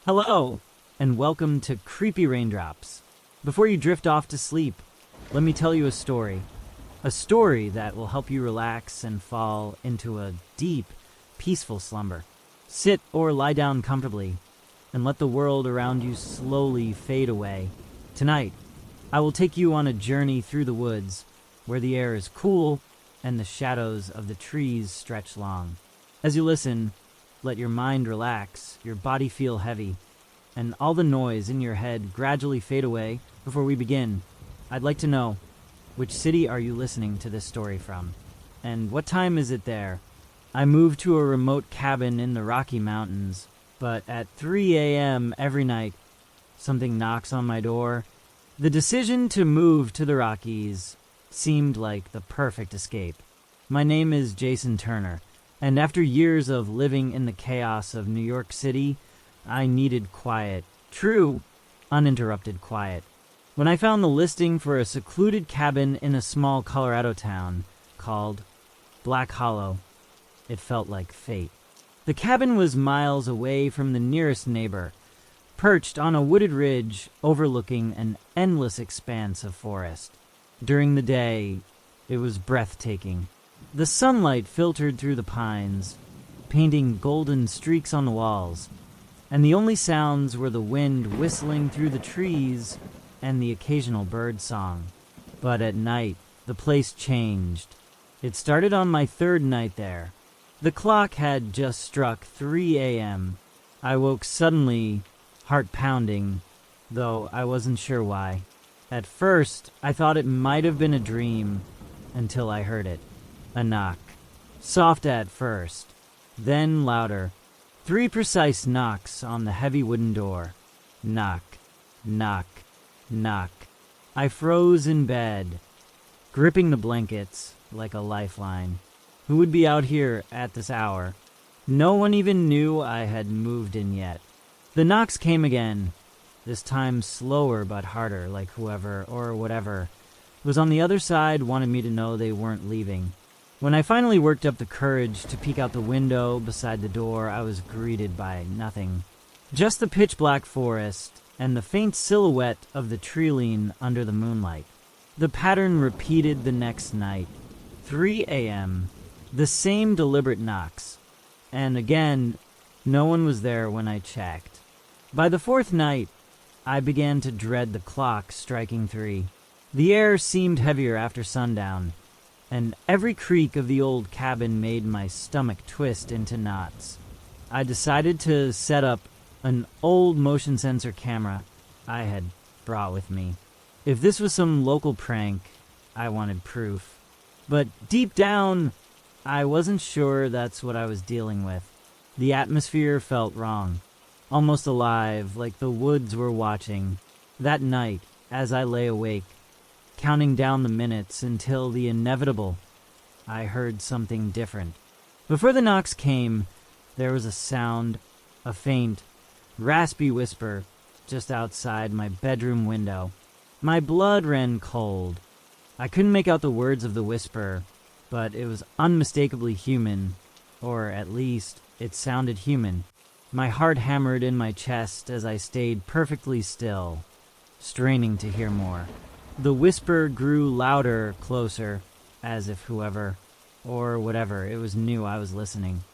Hello, and welcome to Creepy Raindrops. Before you drift off to sleep, let me tell you a story. A story that will help you relax and fall into a deep, peaceful slumber. Sit or lie down comfortably, and let the world around you slowly fade away. Tonight, I will take you on a journey through the woods, where the air is cool and the shadows of the trees stretch long. As you listen, let your mind relax, your body feel heavy, and all the noise in your head gradually fade away. Before we begin, I'd like to know, which city are you listening to this story from? And what time is it there? I moved to a remote cabin in the Rocky Mountains, but at 3 a.m. every night, something knocks on my door. The decision to move to the Rockies seemed like the perfect escape. My name is Jason Turner. And after years of living in the chaos of New York City, I needed quiet. True, uninterrupted quiet. When I found the listing for a secluded cabin in a small Colorado town called Black Hollow, it felt like fate. The cabin was miles away from the nearest neighbor, perched on a wooded ridge overlooking an endless expanse of forest. During the day, it was breathtaking. The sunlight filtered through the pines, painting golden streaks on the walls, and the only sounds were the wind whistling through the trees and the occasional bird song. But at night, the place changed. It started on my third night there. The clock had just struck 3 a.m. I woke suddenly, heart pounding, though I wasn't sure why. At first, I thought it might have been a dream until I heard it. A knock. Soft at first, then louder. 3 precise knocks on the heavy wooden door. Knock, knock, knock. I froze in bed, gripping the blankets like a lifeline. Who would be out here at this hour? No one even knew I had moved in yet. The knocks came again, this time slower but harder, like whoever or whatever was on the other side wanted me to know they weren't leaving. When I finally worked up the courage to peek out the window beside the door, I was greeted by nothing. Just the pitch-black forest and the faint silhouette of the tree-line under the moonlight. The pattern repeated the next night. 3 a.m., the same deliberate knocks. And again, no one was there when I checked. By the 4th night, I began to dread the clock striking 3. The air seemed heavier after sundown, and every creak of the old cabin made my stomach twist into knots. I decided to set up an old motion sensor camera I had brought with me. If this was some local prank, I wanted proof. But deep down, I wasn't sure that's what I was dealing with. The atmosphere felt wrong, almost alive, like the woods were watching. That night, as I lay awake, counting down the minutes until the inevitable, I heard something different. Before the knocks came, there was a sound, a faint, raspy whisper just outside my bedroom window. My blood ran cold. I couldn't make out the words of the whisper, but it was unmistakably human, or at least it sounded human. My heart hammered in my chest as I stayed perfectly still, straining to hear more. The whisper grew louder, closer, as if whoever, or whatever, it was knew I was listening.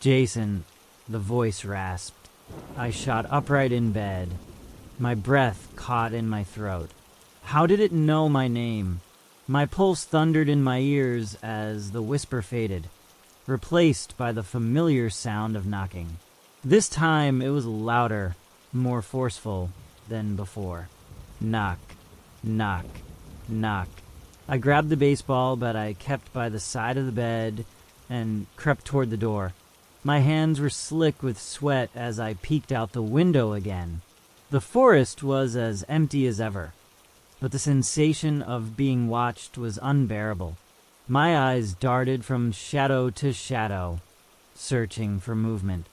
Jason, the voice rasped. I shot upright in bed, my breath caught in my throat. How did it know my name? My pulse thundered in my ears as the whisper faded, replaced by the familiar sound of knocking. This time it was louder, more forceful than before. Knock. Knock, knock. I grabbed the baseball, but I kept by the side of the bed and crept toward the door. My hands were slick with sweat as I peeked out the window again. The forest was as empty as ever, but the sensation of being watched was unbearable. My eyes darted from shadow to shadow, searching for movement.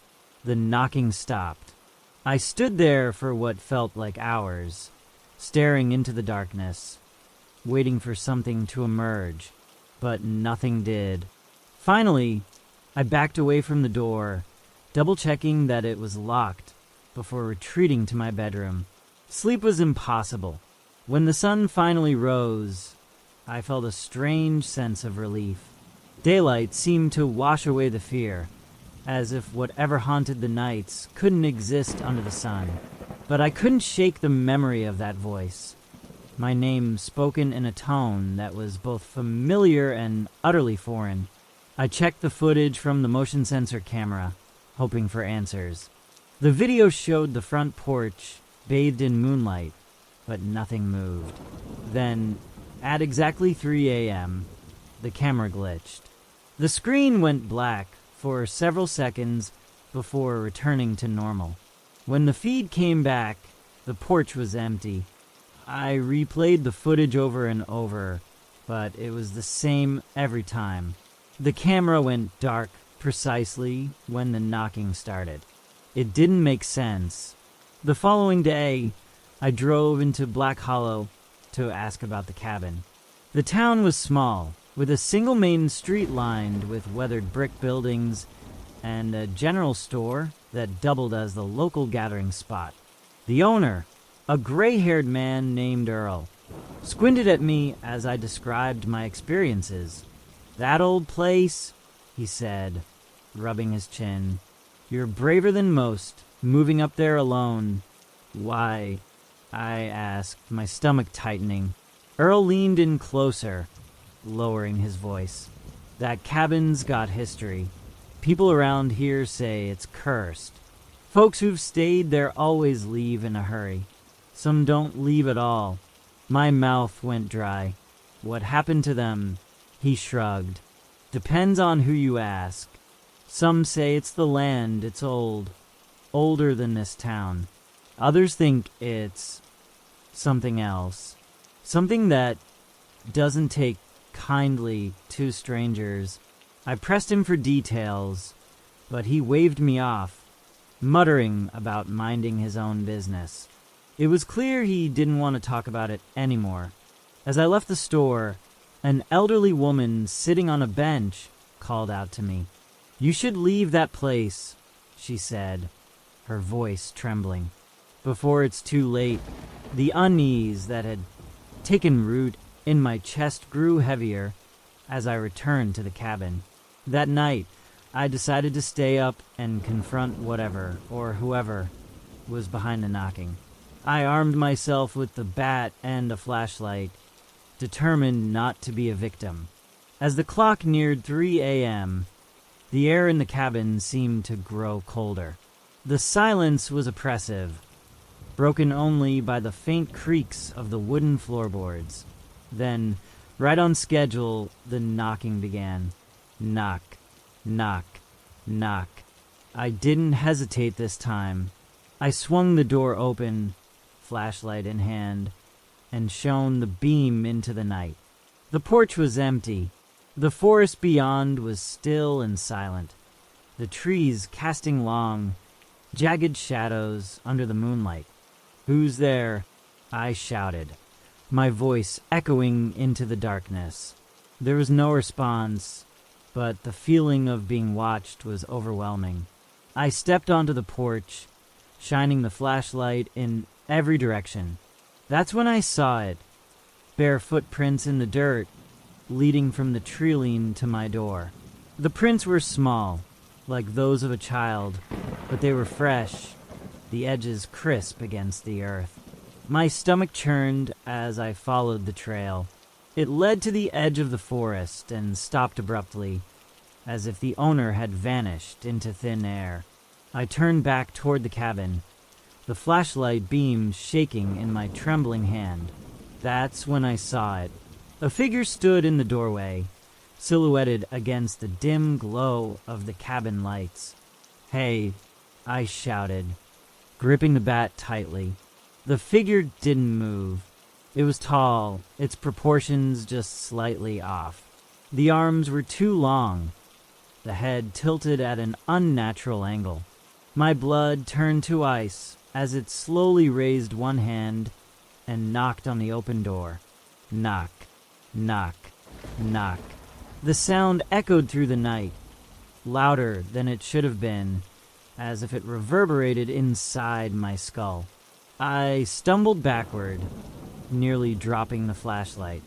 The knocking stopped. I stood there for what felt like hours, staring into the darkness, waiting for something to emerge, but nothing did. Finally, I backed away from the door, double-checking that it was locked. before retreating to my bedroom. Sleep was impossible. When the sun finally rose, I felt a strange sense of relief. Daylight seemed to wash away the fear, as if whatever haunted the nights couldn't exist under the sun. But I couldn't shake the memory of that voice. My name spoken in a tone that was both familiar and utterly foreign. I checked the footage from the motion sensor camera, hoping for answers. The video showed the front porch bathed in moonlight, but nothing moved. Then, at exactly 3 a.m., the camera glitched. The screen went black for several seconds before returning to normal. When the feed came back, the porch was empty. I replayed the footage over and over, but it was the same every time. The camera went dark precisely when the knocking started. It didn't make sense. The following day, I drove into Black Hollow to ask about the cabin. The town was small, with a single main street lined with weathered brick buildings and a general store that doubled as the local gathering spot. The owner, a gray-haired man named Earl, squinted at me as I described my experiences. "That old place," he said, rubbing his chin. "You're braver than most, moving up there alone." "Why?" I asked, my stomach tightening. Earl leaned in closer, lowering his voice. "That cabin's got history. People around here say it's cursed. Folks who've stayed there always leave in a hurry. Some don't leave at all." My mouth went dry. "What happened to them?" He shrugged. "Depends on who you ask. Some say it's the land, it's old, older than this town. Others think it's something else. Something that doesn't take kindly to strangers." I pressed him for details, but he waved me off, muttering about minding his own business. It was clear he didn't want to talk about it anymore. As I left the store, an elderly woman sitting on a bench called out to me. "You should leave that place," she said, her voice trembling, "before it's too late." The unease that had taken root in my chest grew heavier as I returned to the cabin. That night, I decided to stay up and confront whatever or whoever was behind the knocking. I armed myself with the bat and a flashlight, determined not to be a victim. As the clock neared 3 a.m., the air in the cabin seemed to grow colder. The silence was oppressive, broken only by the faint creaks of the wooden floorboards. Then, right on schedule, the knocking began. Knock, knock, knock. I didn't hesitate this time. I swung the door open, flashlight in hand, and shone the beam into the night. The porch was empty. The forest beyond was still and silent, the trees casting long, jagged shadows under the moonlight. "Who's there?" I shouted, my voice echoing into the darkness. There was no response, but the feeling of being watched was overwhelming. I stepped onto the porch, shining the flashlight in every direction. That's when I saw it. Bare footprints in the dirt, leading from the tree to my door. The prints were small, like those of a child, but they were fresh, the edges crisp against the earth. My stomach churned as I followed the trail. It led to the edge of the forest and stopped abruptly, as if the owner had vanished into thin air. I turned back toward the cabin, the flashlight beam shaking in my trembling hand. That's when I saw it. A figure stood in the doorway, silhouetted against the dim glow of the cabin lights. "Hey," I shouted, gripping the bat tightly. The figure didn't move. It was tall, its proportions just slightly off. The arms were too long, the head tilted at an unnatural angle. My blood turned to ice as it slowly raised one hand and knocked on the open door. Knock, knock, knock. The sound echoed through the night, louder than it should have been, as if it reverberated inside my skull. I stumbled backward, nearly dropping the flashlight.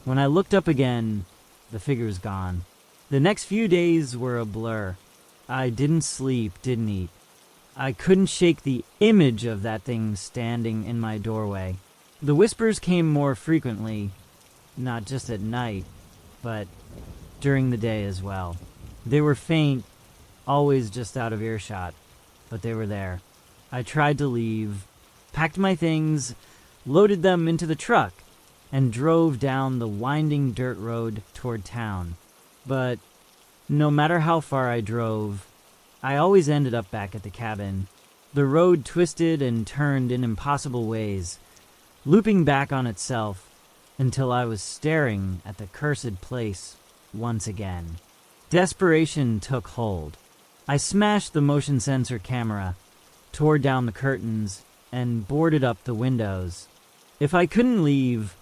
When I looked up again, the figure was gone. The next few days were a blur. I didn't sleep, didn't eat. I couldn't shake the image of that thing standing in my doorway. The whispers came more frequently, not just at night, but during the day as well. They were faint, always just out of earshot, but they were there. I tried to leave, packed my things, loaded them into the truck, and drove down the winding dirt road toward town. But no matter how far I drove, I always ended up back at the cabin. The road twisted and turned in impossible ways, looping back on itself until I was staring at the cursed place once again. Desperation took hold. I smashed the motion sensor camera, tore down the curtains, and boarded up the windows. If I couldn't leave,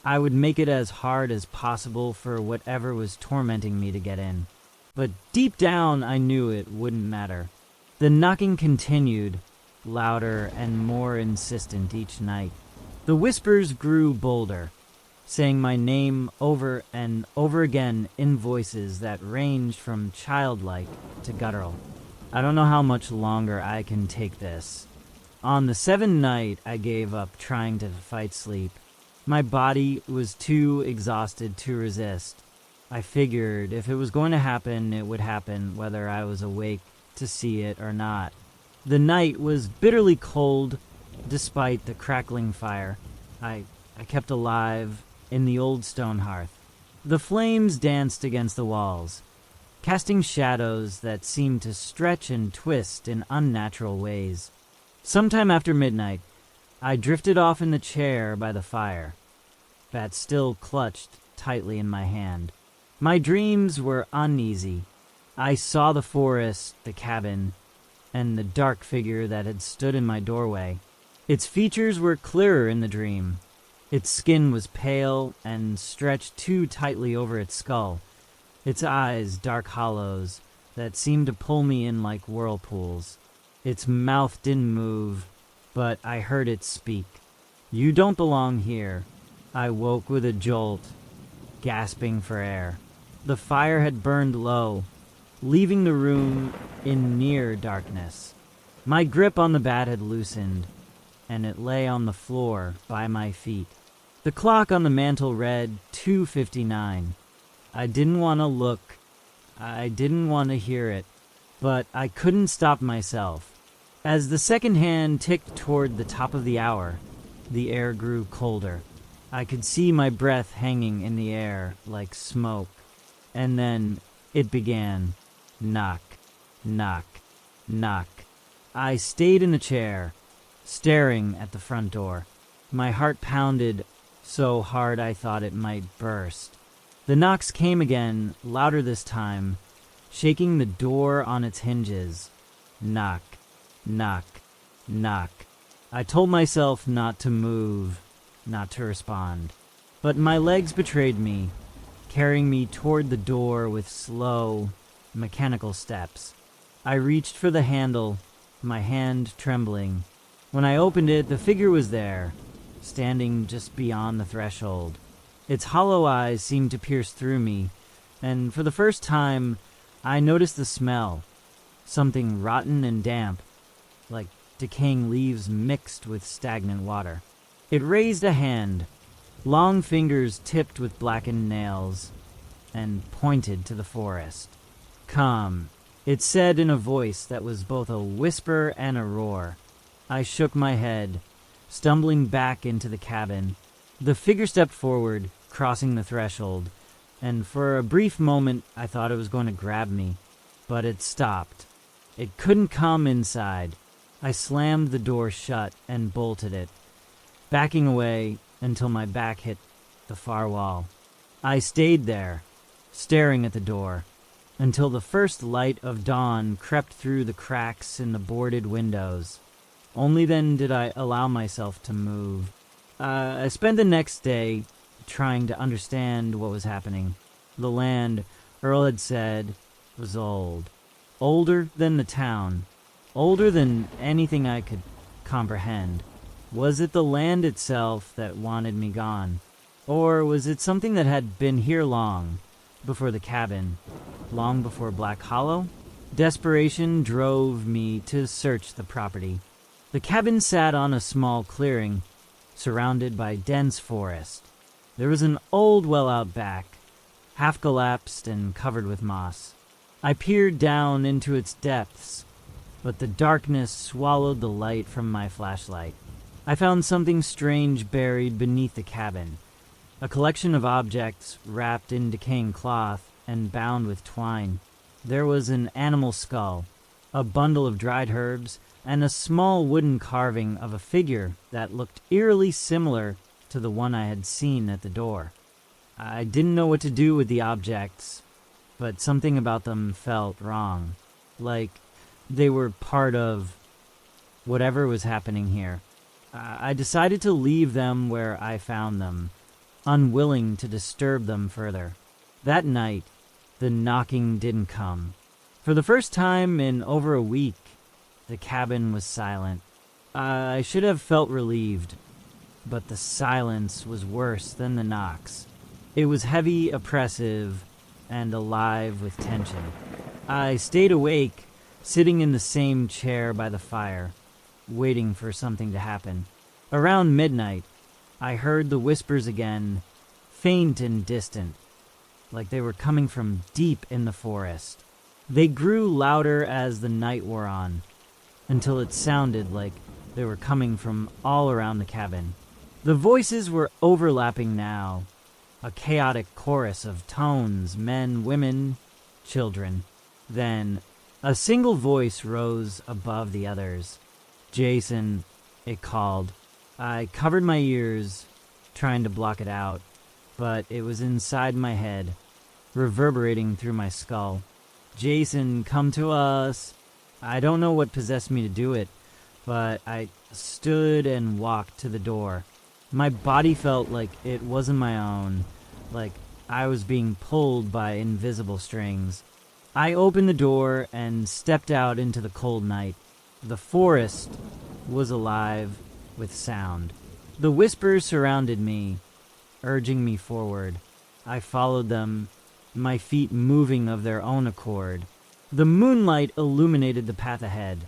I would make it as hard as possible for whatever was tormenting me to get in. But deep down, I knew it wouldn't matter. The knocking continued, louder and more insistent each night. The whispers grew bolder, saying my name over and over again in voices that ranged from childlike to guttural. I don't know how much longer I can take this. On the seventh night, I gave up trying to fight sleep. My body was too exhausted to resist. I figured if it was going to happen, it would happen whether I was awake to see it or not. The night was bitterly cold despite the crackling fire. I kept alive in the old stone hearth. The flames danced against the walls, casting shadows that seemed to stretch and twist in unnatural ways. Sometime after midnight, I drifted off in the chair by the fire, bat still clutched tightly in my hand. My dreams were uneasy. I saw the forest, the cabin, and the dark figure that had stood in my doorway. Its features were clearer in the dream. Its skin was pale and stretched too tightly over its skull. Its eyes dark hollows that seemed to pull me in like whirlpools. Its mouth didn't move, but I heard it speak. "You don't belong here." I woke with a jolt, gasping for air. The fire had burned low, leaving the room in near darkness. My grip on the bat had loosened, and it lay on the floor by my feet. The clock on the mantel read 2:59. I didn't want to look. I didn't want to hear it, but I couldn't stop myself. As the second hand ticked toward the top of the hour, the air grew colder. I could see my breath hanging in the air like smoke. And then it began. Knock, knock, knock. I stayed in the chair, staring at the front door. My heart pounded so hard I thought it might burst. The knocks came again, louder this time, shaking the door on its hinges. Knock, knock, knock. I told myself not to move, not to respond. But my legs betrayed me, carrying me toward the door with slow, mechanical steps. I reached for the handle, my hand trembling. When I opened it, the figure was there, standing just beyond the threshold. Its hollow eyes seemed to pierce through me, and for the first time, I noticed the smell. Something rotten and damp, like decaying leaves mixed with stagnant water. It raised a hand, long fingers tipped with blackened nails, and pointed to the forest. "Come," it said in a voice that was both a whisper and a roar. I shook my head, stumbling back into the cabin. The figure stepped forward, crossing the threshold, and for a brief moment I thought it was going to grab me, but it stopped. It couldn't come inside. I slammed the door shut and bolted it, backing away until my back hit the far wall. I stayed there, staring at the door, until the first light of dawn crept through the cracks in the boarded windows. Only then did I allow myself to move. I spent the next day trying to understand what was happening. The land, Earl had said, was old. Older than the town. older than anything I could comprehend. Was it the land itself that wanted me gone? Or was it something that had been here long before the cabin, long before Black Hollow? Desperation drove me to search the property. The cabin sat on a small clearing, surrounded by dense forest. There was an old well out back, half collapsed and covered with moss. I peered down into its depths, but the darkness swallowed the light from my flashlight. I found something strange buried beneath the cabin, a collection of objects wrapped in decaying cloth and bound with twine. There was an animal skull, a bundle of dried herbs, and a small wooden carving of a figure that looked eerily similar to the one I had seen at the door. I didn't know what to do with the objects, but something about them felt wrong, like they were part of whatever was happening here. I decided to leave them where I found them, unwilling to disturb them further. That night, the knocking didn't come. For the first time in over a week, the cabin was silent. I should have felt relieved, but the silence was worse than the knocks. It was heavy, oppressive, and alive with tension. I stayed awake, sitting in the same chair by the fire, waiting for something to happen. Around midnight, I heard the whispers again, faint and distant, like they were coming from deep in the forest. They grew louder as the night wore on, until it sounded like they were coming from all around the cabin. The voices were overlapping now, a chaotic chorus of tones, men, women, children. Then, a single voice rose above the others. "Jason," it called. I covered my ears, trying to block it out, but it was inside my head, reverberating through my skull. "Jason, come to us." I don't know what possessed me to do it, but I stood and walked to the door. My body felt like it wasn't my own, like I was being pulled by invisible strings. I opened the door and stepped out into the cold night. The forest was alive with sound. The whispers surrounded me, urging me forward. I followed them, my feet moving of their own accord. The moonlight illuminated the path ahead,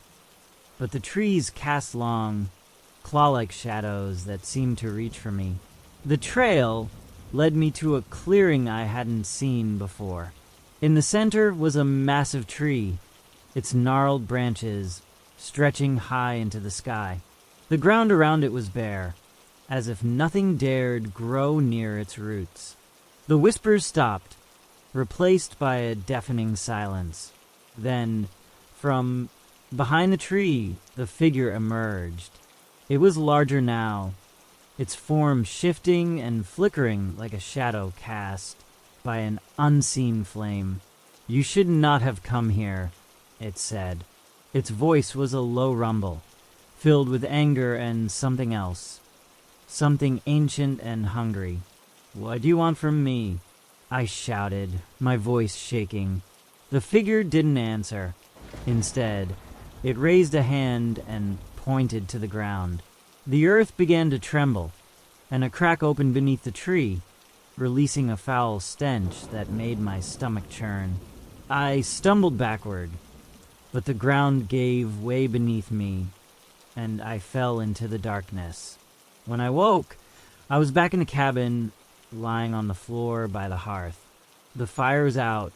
but the trees cast long, claw-like shadows that seemed to reach for me. The trail led me to a clearing I hadn't seen before. In the center was a massive tree, its gnarled branches stretching high into the sky. The ground around it was bare, as if nothing dared grow near its roots. The whispers stopped, replaced by a deafening silence. Then, from behind the tree, the figure emerged. It was larger now, its form shifting and flickering like a shadow cast by an unseen flame. "You should not have come here," it said. Its voice was a low rumble, filled with anger and something else, something ancient and hungry. "What do you want from me?" I shouted, my voice shaking. The figure didn't answer. Instead, it raised a hand and pointed to the ground. The earth began to tremble, and a crack opened beneath the tree, releasing a foul stench that made my stomach churn. I stumbled backward, but the ground gave way beneath me, and I fell into the darkness. When I woke, I was back in the cabin, lying on the floor by the hearth. The fire was out,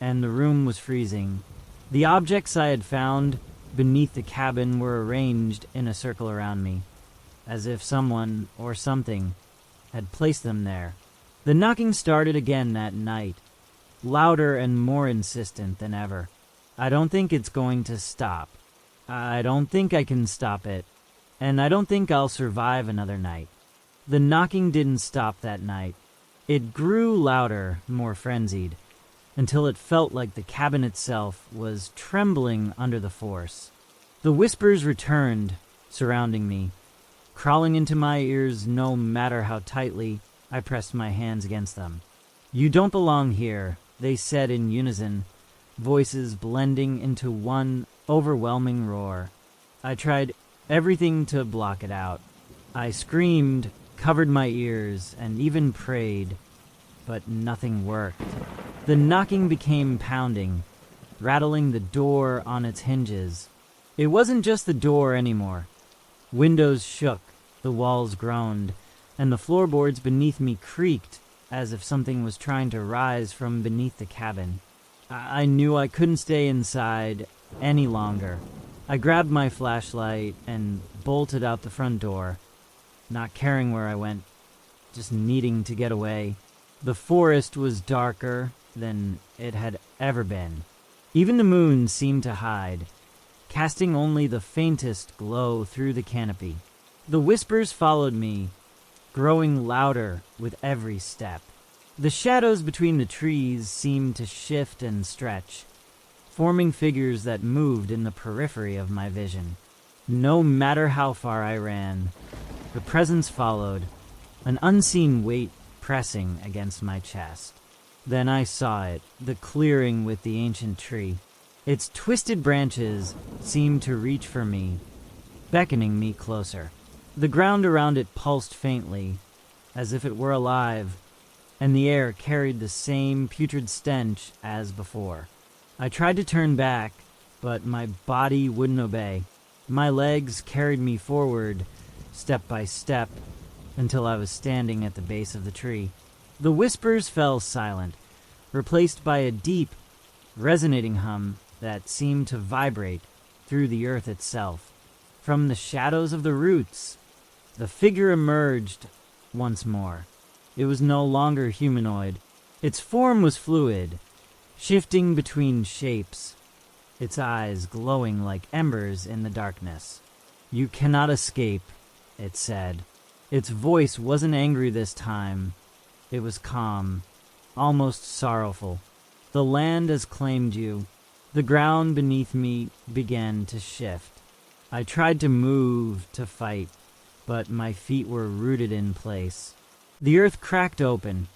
and the room was freezing. The objects I had found beneath the cabin were arranged in a circle around me, as if someone or something had placed them there. The knocking started again that night, louder and more insistent than ever. I don't think it's going to stop. I don't think I can stop it, and I don't think I'll survive another night. The knocking didn't stop that night. It grew louder, more frenzied, until it felt like the cabin itself was trembling under the force. The whispers returned, surrounding me, crawling into my ears no matter how tightly I pressed my hands against them. "You don't belong here," they said in unison, voices blending into one overwhelming roar. I tried everything to block it out. I screamed, covered my ears, and even prayed, but nothing worked. The knocking became pounding, rattling the door on its hinges. It wasn't just the door anymore. Windows shook, the walls groaned, and the floorboards beneath me creaked as if something was trying to rise from beneath the cabin. I knew I couldn't stay inside any longer. I grabbed my flashlight and bolted out the front door, not caring where I went, just needing to get away. The forest was darker than it had ever been. Even the moon seemed to hide, casting only the faintest glow through the canopy. The whispers followed me, growing louder with every step. The shadows between the trees seemed to shift and stretch, forming figures that moved in the periphery of my vision. No matter how far I ran, the presence followed, an unseen weight pressing against my chest. Then I saw it, the clearing with the ancient tree. Its twisted branches seemed to reach for me, beckoning me closer. The ground around it pulsed faintly, as if it were alive, and the air carried the same putrid stench as before. I tried to turn back, but my body wouldn't obey. My legs carried me forward, step by step, until I was standing at the base of the tree. The whispers fell silent, replaced by a deep, resonating hum that seemed to vibrate through the earth itself. From the shadows of the roots, the figure emerged once more. It was no longer humanoid. Its form was fluid, shifting between shapes, its eyes glowing like embers in the darkness. "You cannot escape," it said. Its voice wasn't angry this time. It was calm, almost sorrowful. "The land has claimed you." The ground beneath me began to shift. I tried to move, to fight, but my feet were rooted in place. The earth cracked open,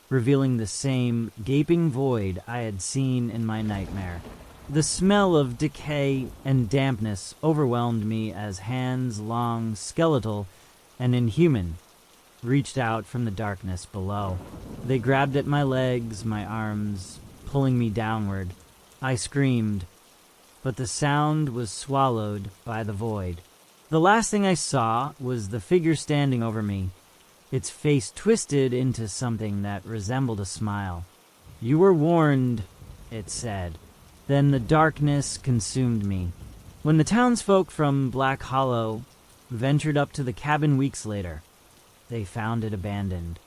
revealing the same gaping void I had seen in my nightmare. The smell of decay and dampness overwhelmed me as hands, long, skeletal, and inhuman, reached out from the darkness below. They grabbed at my legs, my arms, pulling me downward. I screamed, but the sound was swallowed by the void. The last thing I saw was the figure standing over me, its face twisted into something that resembled a smile. "You were warned," it said. Then the darkness consumed me. When the townsfolk from Black Hollow ventured up to the cabin weeks later, they found it abandoned.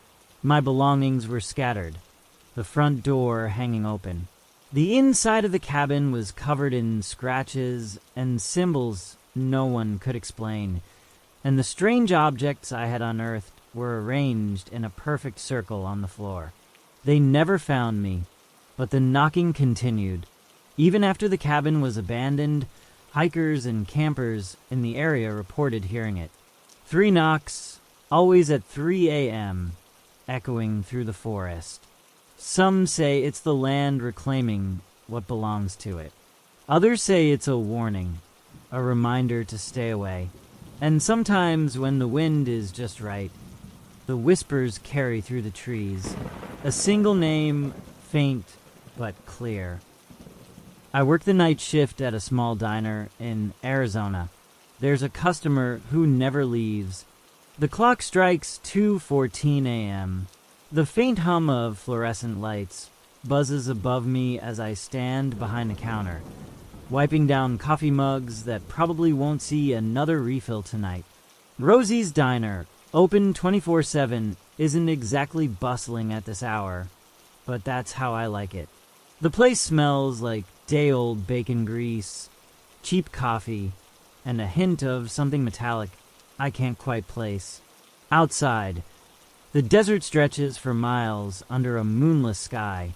My belongings were scattered, the front door hanging open. The inside of the cabin was covered in scratches and symbols no one could explain, and the strange objects I had unearthed were arranged in a perfect circle on the floor. They never found me, but the knocking continued. Even after the cabin was abandoned, hikers and campers in the area reported hearing it. 3 knocks, always at 3 a.m., echoing through the forest. Some say it's the land reclaiming what belongs to it. Others say it's a warning, a reminder to stay away. And sometimes when the wind is just right, the whispers carry through the trees. A single name, faint but clear. I work the night shift at a small diner in Arizona. There's a customer who never leaves. The clock strikes 2:14 a.m. The faint hum of fluorescent lights buzzes above me as I stand behind the counter, wiping down coffee mugs that probably won't see another refill tonight. Rosie's Diner, open 24/7, isn't exactly bustling at this hour, but that's how I like it. The place smells like day-old bacon grease, cheap coffee, and a hint of something metallic I can't quite place. Outside, the desert stretches for miles under a moonless sky,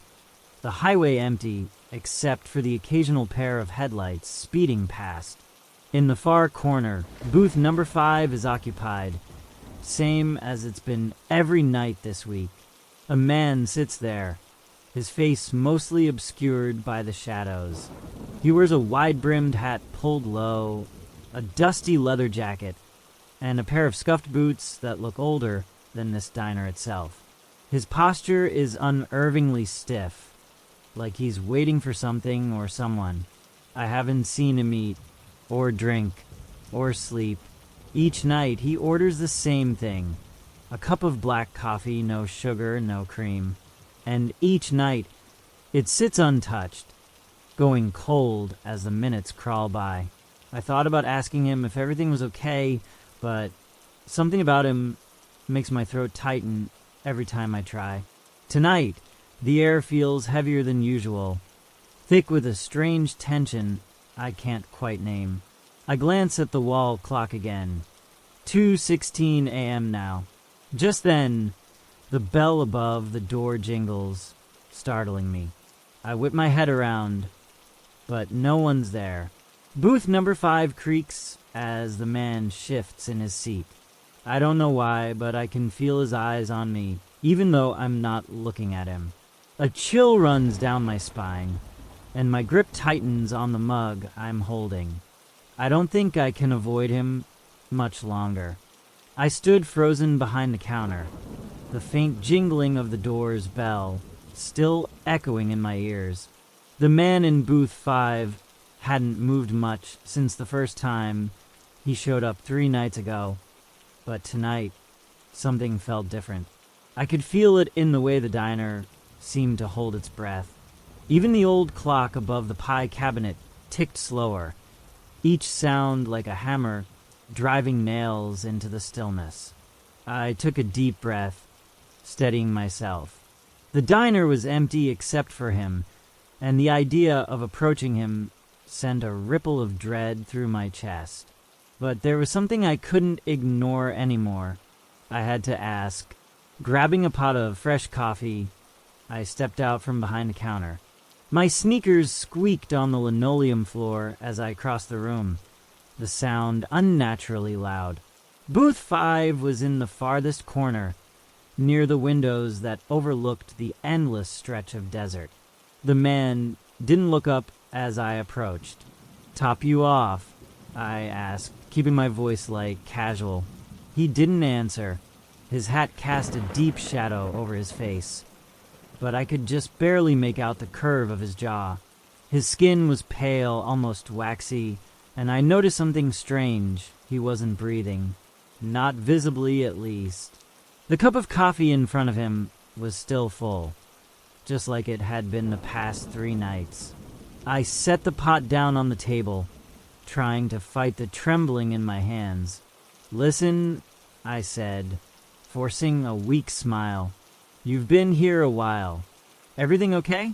the highway empty except for the occasional pair of headlights speeding past. In the far corner, booth number 5 is occupied, same as it's been every night this week. A man sits there, his face mostly obscured by the shadows. He wears a wide-brimmed hat pulled low, a dusty leather jacket, and a pair of scuffed boots that look older than this diner itself. His posture is unnervingly stiff, like he's waiting for something or someone. I haven't seen him eat, or drink, or sleep. Each night he orders the same thing, a cup of black coffee, no sugar, no cream. And each night it sits untouched, going cold as the minutes crawl by. I thought about asking him if everything was okay, but something about him makes my throat tighten every time I try. Tonight, the air feels heavier than usual, thick with a strange tension I can't quite name. I glance at the wall clock again. 2:16 a.m. now. Just then, the bell above the door jingles, startling me. I whip my head around, but no one's there. Booth number 5 creaks as the man shifts in his seat. I don't know why, but I can feel his eyes on me, even though I'm not looking at him. A chill runs down my spine, and my grip tightens on the mug I'm holding. I don't think I can avoid him much longer. I stood frozen behind the counter, the faint jingling of the door's bell still echoing in my ears. The man in booth 5 hadn't moved much since the first time he showed up 3 nights ago, but tonight something felt different. I could feel it in the way the diner seemed to hold its breath. Even the old clock above the pie cabinet ticked slower, each sound like a hammer driving nails into the stillness. I took a deep breath, steadying myself. The diner was empty except for him, and the idea of approaching him sent a ripple of dread through my chest. But there was something I couldn't ignore anymore. I had to ask. Grabbing a pot of fresh coffee, I stepped out from behind the counter. My sneakers squeaked on the linoleum floor as I crossed the room, the sound unnaturally loud. Booth 5 was in the farthest corner, near the windows that overlooked the endless stretch of desert. The man didn't look up as I approached. "Top you off?" I asked, keeping my voice light, casual. He didn't answer. His hat cast a deep shadow over his face, but I could just barely make out the curve of his jaw. His skin was pale, almost waxy, and I noticed something strange. He wasn't breathing. Not visibly, at least. The cup of coffee in front of him was still full, just like it had been the past 3 nights. I set the pot down on the table, trying to fight the trembling in my hands. "Listen," I said, forcing a weak smile. "You've been here a while. Everything okay?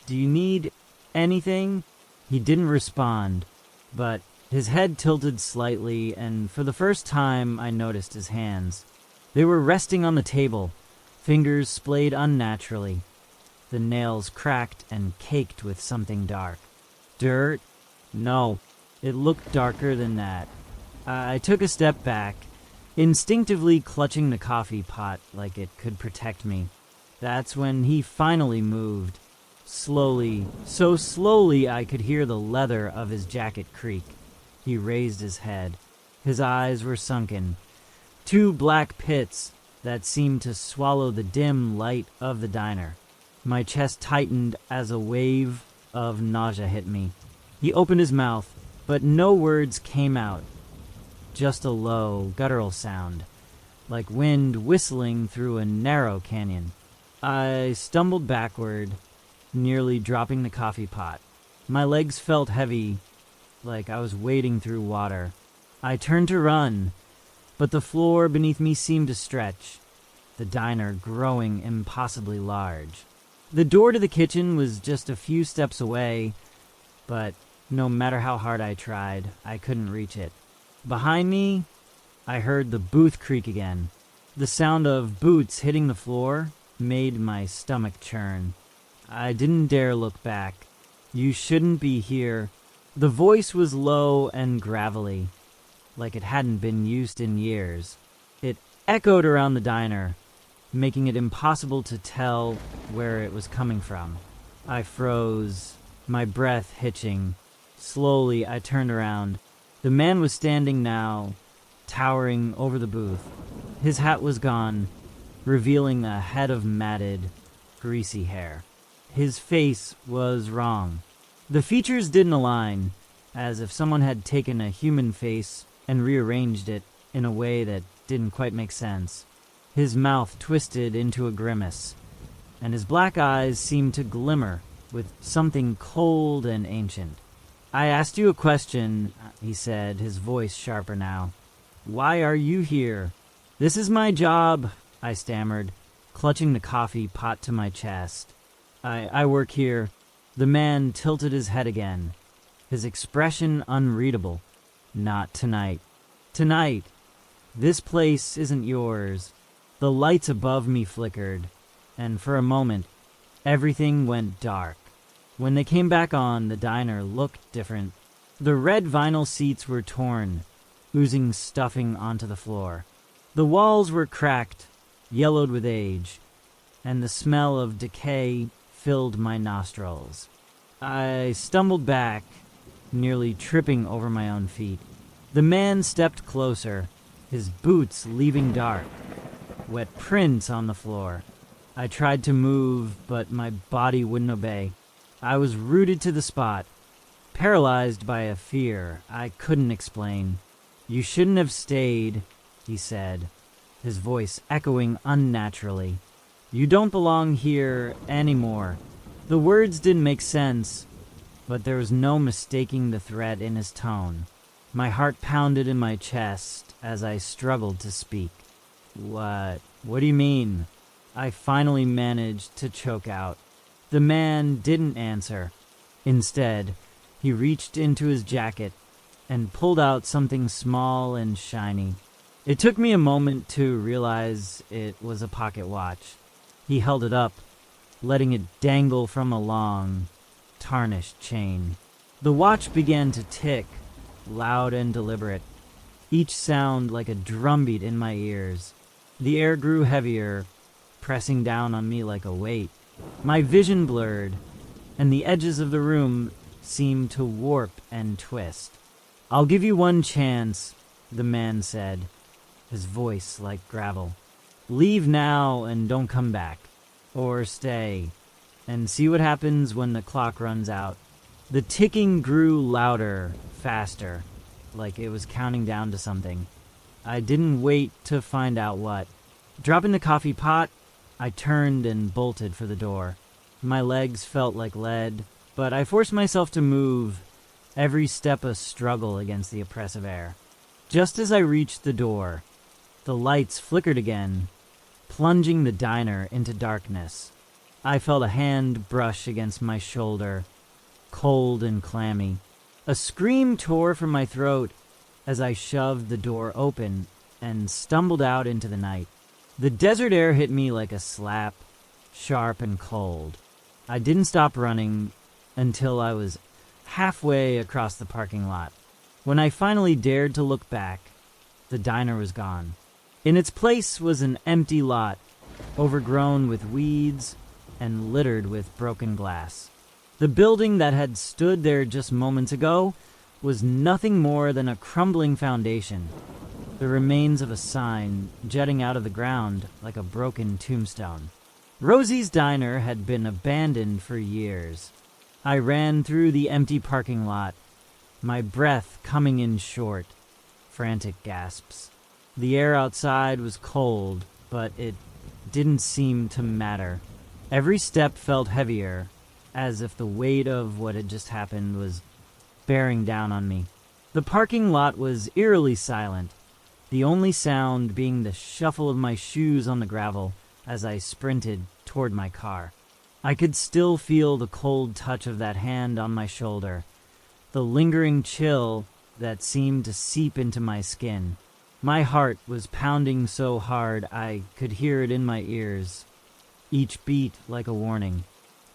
Do you need anything?" He didn't respond, but his head tilted slightly, and for the first time I noticed his hands. They were resting on the table, fingers splayed unnaturally, the nails cracked and caked with something dark. Dirt? No, it looked darker than that. I took a step back, instinctively clutching the coffee pot like it could protect me. That's when he finally moved. Slowly, so slowly I could hear the leather of his jacket creak. He raised his head. His eyes were sunken, 2 black pits that seemed to swallow the dim light of the diner. My chest tightened as a wave of nausea hit me. He opened his mouth, but no words came out. Just a low, guttural sound, like wind whistling through a narrow canyon. I stumbled backward, nearly dropping the coffee pot. My legs felt heavy, like I was wading through water. I turned to run, but the floor beneath me seemed to stretch, the diner growing impossibly large. The door to the kitchen was just a few steps away, but no matter how hard I tried, I couldn't reach it. Behind me, I heard the booth creak again. The sound of boots hitting the floor made my stomach churn. I didn't dare look back. "You shouldn't be here." The voice was low and gravelly, like it hadn't been used in years. It echoed around the diner, making it impossible to tell where it was coming from. I froze, my breath hitching. Slowly, I turned around. The man was standing now, towering over the booth. His hat was gone, revealing a head of matted, greasy hair. His face was wrong. The features didn't align, as if someone had taken a human face and rearranged it in a way that didn't quite make sense. His mouth twisted into a grimace, and his black eyes seemed to glimmer with something cold and ancient. "I asked you a question," he said, his voice sharper now. "Why are you here?" "This is my job," I stammered, clutching the coffee pot to my chest. I work here." The man tilted his head again, his expression unreadable. "Not tonight. Tonight. This place isn't yours." The lights above me flickered, and for a moment, everything went dark. When they came back on, the diner looked different. The red vinyl seats were torn, oozing stuffing onto the floor. The walls were cracked, yellowed with age, and the smell of decay filled my nostrils. I stumbled back, nearly tripping over my own feet. The man stepped closer, his boots leaving dark, wet prints on the floor. I tried to move, but my body wouldn't obey. I was rooted to the spot, paralyzed by a fear I couldn't explain. "You shouldn't have stayed," he said, his voice echoing unnaturally. "You don't belong here anymore." The words didn't make sense, but there was no mistaking the threat in his tone. My heart pounded in my chest as I struggled to speak. What do you mean?" I finally managed to choke out. The man didn't answer. Instead, he reached into his jacket and pulled out something small and shiny. It took me a moment to realize it was a pocket watch. He held it up, letting it dangle from a long, tarnished chain. The watch began to tick, loud and deliberate, each sound like a drumbeat in my ears. The air grew heavier, pressing down on me like a weight. My vision blurred, and the edges of the room seemed to warp and twist. "I'll give you one chance," the man said, his voice like gravel. "Leave now and don't come back. Or stay, and see what happens when the clock runs out." The ticking grew louder, faster, like it was counting down to something. I didn't wait to find out what. Dropping the coffee pot, I turned and bolted for the door. My legs felt like lead, but I forced myself to move, every step a struggle against the oppressive air. Just as I reached the door, the lights flickered again, plunging the diner into darkness. I felt a hand brush against my shoulder, cold and clammy. A scream tore from my throat as I shoved the door open and stumbled out into the night. The desert air hit me like a slap, sharp and cold. I didn't stop running until I was halfway across the parking lot. When I finally dared to look back, the diner was gone. In its place was an empty lot, overgrown with weeds and littered with broken glass. The building that had stood there just moments ago was nothing more than a crumbling foundation, the remains of a sign jutting out of the ground like a broken tombstone. Rosie's Diner had been abandoned for years. I ran through the empty parking lot, my breath coming in short, frantic gasps. The air outside was cold, but it didn't seem to matter. Every step felt heavier, as if the weight of what had just happened was bearing down on me. The parking lot was eerily silent, the only sound being the shuffle of my shoes on the gravel as I sprinted toward my car. I could still feel the cold touch of that hand on my shoulder, the lingering chill that seemed to seep into my skin. My heart was pounding so hard I could hear it in my ears, each beat like a warning.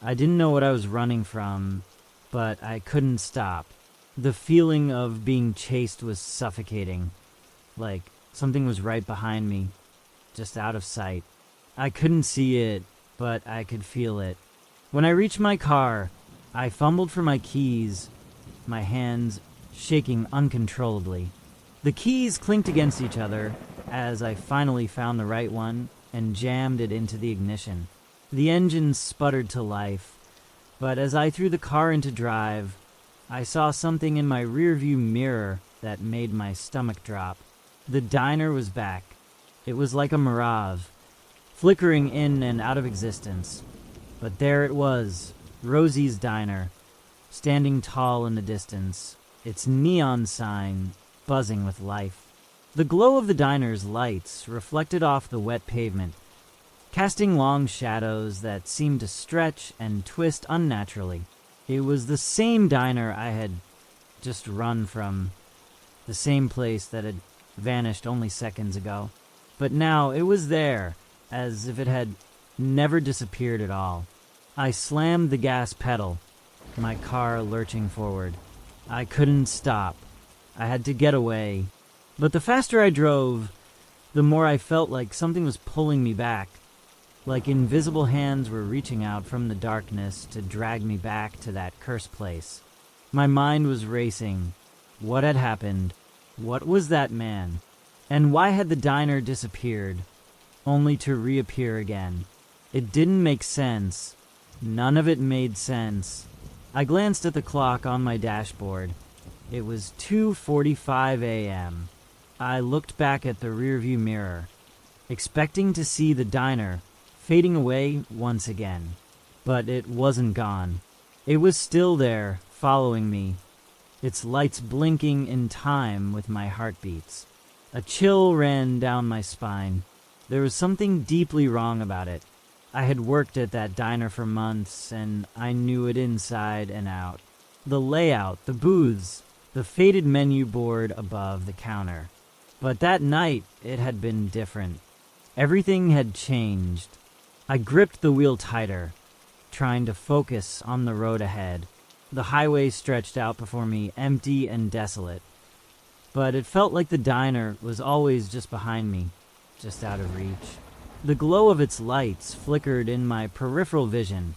I didn't know what I was running from, but I couldn't stop. The feeling of being chased was suffocating, like something was right behind me, just out of sight. I couldn't see it, but I could feel it. When I reached my car, I fumbled for my keys, my hands shaking uncontrollably. The keys clinked against each other as I finally found the right one and jammed it into the ignition. The engine sputtered to life, but as I threw the car into drive, I saw something in my rearview mirror that made my stomach drop. The diner was back. It was like a mirage, flickering in and out of existence. But there it was, Rosie's Diner, standing tall in the distance, its neon sign buzzing with life. The glow of the diner's lights reflected off the wet pavement, casting long shadows that seemed to stretch and twist unnaturally. It was the same diner I had just run from, the same place that had vanished only seconds ago. But now it was there, as if it had never disappeared at all. I slammed the gas pedal, my car lurching forward. I couldn't stop. I had to get away. But the faster I drove, the more I felt like something was pulling me back, like invisible hands were reaching out from the darkness to drag me back to that cursed place. My mind was racing. What had happened? What was that man? And why had the diner disappeared, only to reappear again? It didn't make sense. None of it made sense. I glanced at the clock on my dashboard. It was 2:45 a.m. I looked back at the rearview mirror, expecting to see the diner fading away once again. But it wasn't gone. It was still there, following me, its lights blinking in time with my heartbeats. A chill ran down my spine. There was something deeply wrong about it. I had worked at that diner for months, and I knew it inside and out. The layout, the booths, the faded menu board above the counter. But that night, it had been different. Everything had changed. I gripped the wheel tighter, trying to focus on the road ahead. The highway stretched out before me, empty and desolate. But it felt like the diner was always just behind me, just out of reach. The glow of its lights flickered in my peripheral vision,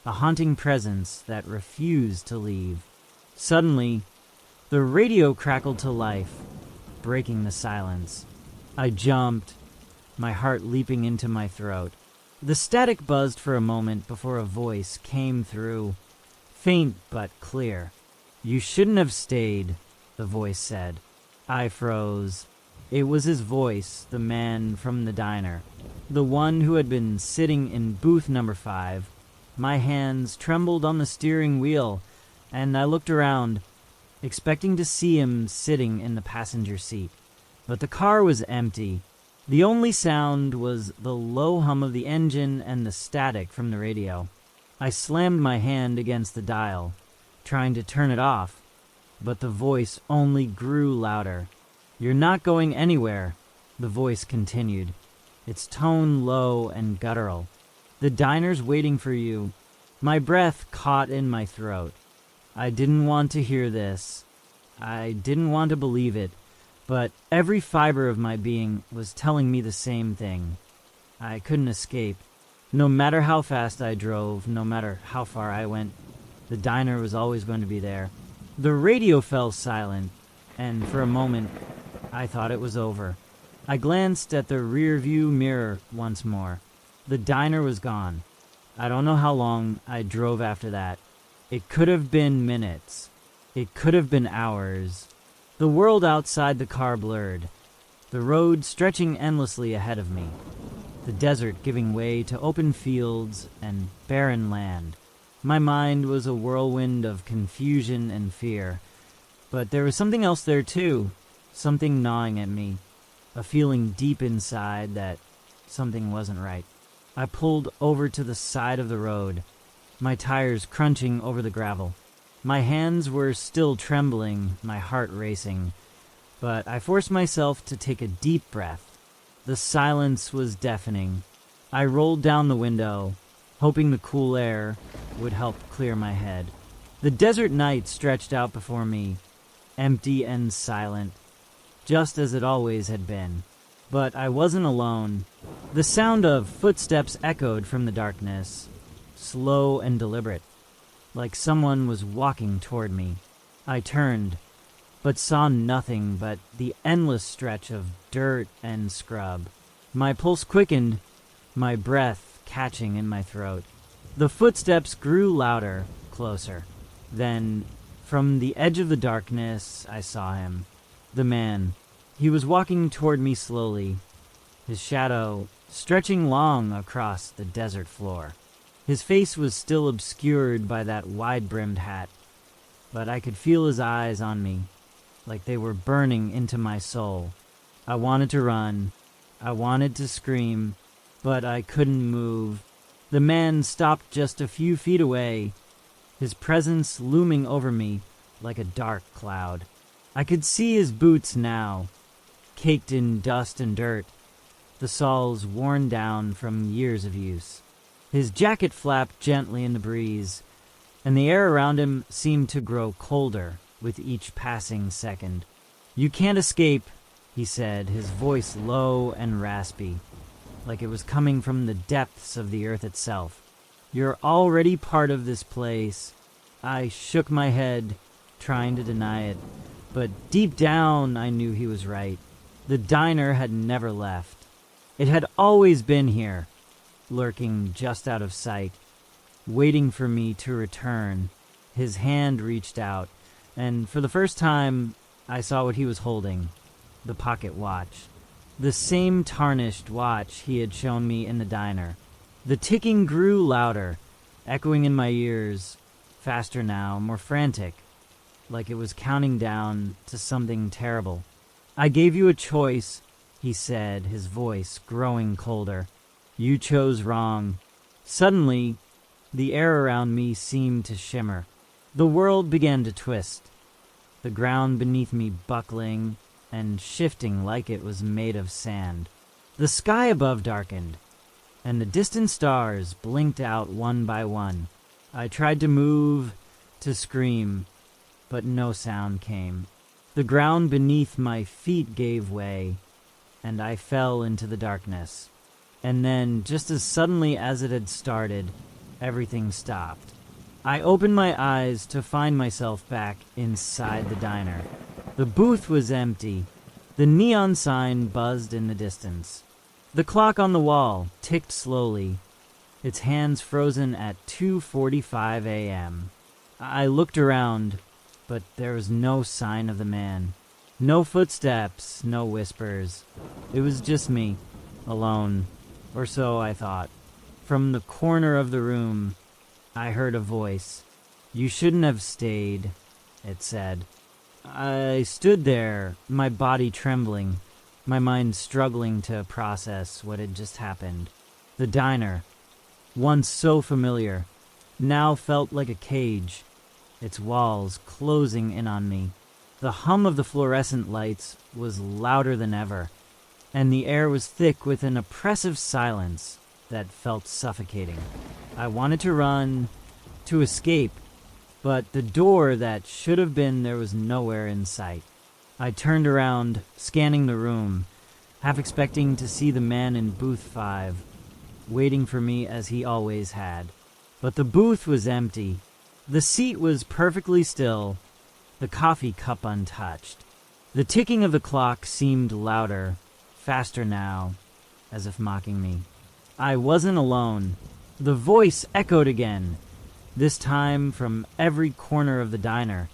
a haunting presence that refused to leave. Suddenly, the radio crackled to life, breaking the silence. I jumped, my heart leaping into my throat. The static buzzed for a moment before a voice came through, faint but clear. "You shouldn't have stayed," the voice said. I froze. It was his voice, the man from the diner, the one who had been sitting in booth number 5. My hands trembled on the steering wheel, and I looked around, expecting to see him sitting in the passenger seat. But the car was empty. The only sound was the low hum of the engine and the static from the radio. I slammed my hand against the dial, trying to turn it off, but the voice only grew louder. "You're not going anywhere," the voice continued, its tone low and guttural. "The diner's waiting for you." My breath caught in my throat. I didn't want to hear this. I didn't want to believe it, but every fiber of my being was telling me the same thing. I couldn't escape. No matter how fast I drove, no matter how far I went, the diner was always going to be there. The radio fell silent, and for a moment, I thought it was over. I glanced at the rearview mirror once more. The diner was gone. I don't know how long I drove after that. It could have been minutes. It could have been hours. The world outside the car blurred, the road stretching endlessly ahead of me, the desert giving way to open fields and barren land. My mind was a whirlwind of confusion and fear, but there was something else there too, something gnawing at me, a feeling deep inside that something wasn't right. I pulled over to the side of the road, my tires crunching over the gravel. My hands were still trembling, my heart racing, but I forced myself to take a deep breath. The silence was deafening. I rolled down the window, hoping the cool air would help clear my head. The desert night stretched out before me, empty and silent, just as it always had been. But I wasn't alone. The sound of footsteps echoed from the darkness, slow and deliberate, like someone was walking toward me. I turned, but saw nothing but the endless stretch of dirt and scrub. My pulse quickened, my breath catching in my throat. The footsteps grew louder, closer. Then, from the edge of the darkness, I saw him. The man. He was walking toward me slowly, his shadow stretching long across the desert floor. His face was still obscured by that wide-brimmed hat, but I could feel his eyes on me, like they were burning into my soul. I wanted to run. I wanted to scream, but I couldn't move. The man stopped just a few feet away, his presence looming over me like a dark cloud. I could see his boots now, caked in dust and dirt, the soles worn down from years of use. His jacket flapped gently in the breeze, and the air around him seemed to grow colder with each passing second. "You can't escape," he said, his voice low and raspy, like it was coming from the depths of the earth itself. "You're already part of this place." I shook my head, trying to deny it, but deep down I knew he was right. The diner had never left. It had always been here, lurking just out of sight, waiting for me to return. His hand reached out, and for the first time I saw what he was holding, the pocket watch. The same tarnished watch he had shown me in the diner. The ticking grew louder, echoing in my ears, faster now, more frantic, like it was counting down to something terrible. "I gave you a choice," he said, his voice growing colder. "You chose wrong." Suddenly, the air around me seemed to shimmer. The world began to twist, the ground beneath me buckling and shifting like it was made of sand. The sky above darkened, and the distant stars blinked out one by one. I tried to move, to scream, but no sound came. The ground beneath my feet gave way, and I fell into the darkness. And then, just as suddenly as it had started, everything stopped. I opened my eyes to find myself back inside the diner. The booth was empty. The neon sign buzzed in the distance. The clock on the wall ticked slowly, its hands frozen at 2:45 a.m. I looked around, but there was no sign of the man. No footsteps, no whispers. It was just me, alone, or so I thought. From the corner of the room, I heard a voice. "You shouldn't have stayed," it said. I stood there, my body trembling, my mind struggling to process what had just happened. The diner, once so familiar, now felt like a cage, its walls closing in on me. The hum of the fluorescent lights was louder than ever, and the air was thick with an oppressive silence that felt suffocating. I wanted to run, to escape, but the door that should have been there was nowhere in sight. I turned around, scanning the room, half expecting to see the man in booth 5, waiting for me as he always had. But the booth was empty. The seat was perfectly still, the coffee cup untouched. The ticking of the clock seemed louder, faster now, as if mocking me. I wasn't alone. The voice echoed again, this time from every corner of the diner,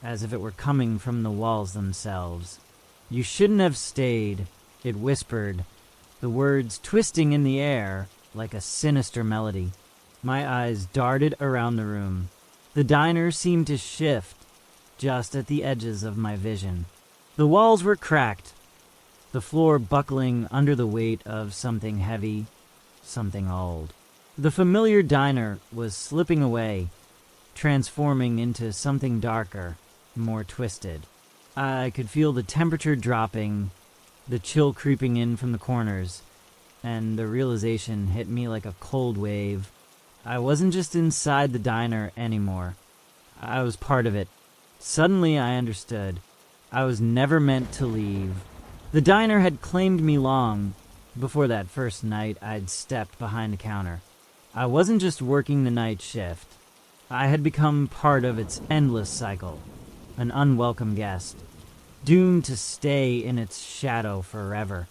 as if it were coming from the walls themselves. "You shouldn't have stayed," it whispered, the words twisting in the air like a sinister melody. My eyes darted around the room. The diner seemed to shift just at the edges of my vision. The walls were cracked, the floor buckling under the weight of something heavy, something old. The familiar diner was slipping away, transforming into something darker, more twisted. I could feel the temperature dropping, the chill creeping in from the corners, and the realization hit me like a cold wave. I wasn't just inside the diner anymore. I was part of it. Suddenly I understood. I was never meant to leave. The diner had claimed me long, before that first night I'd stepped behind the counter. I wasn't just working the night shift. I had become part of its endless cycle, an unwelcome guest, doomed to stay in its shadow forever.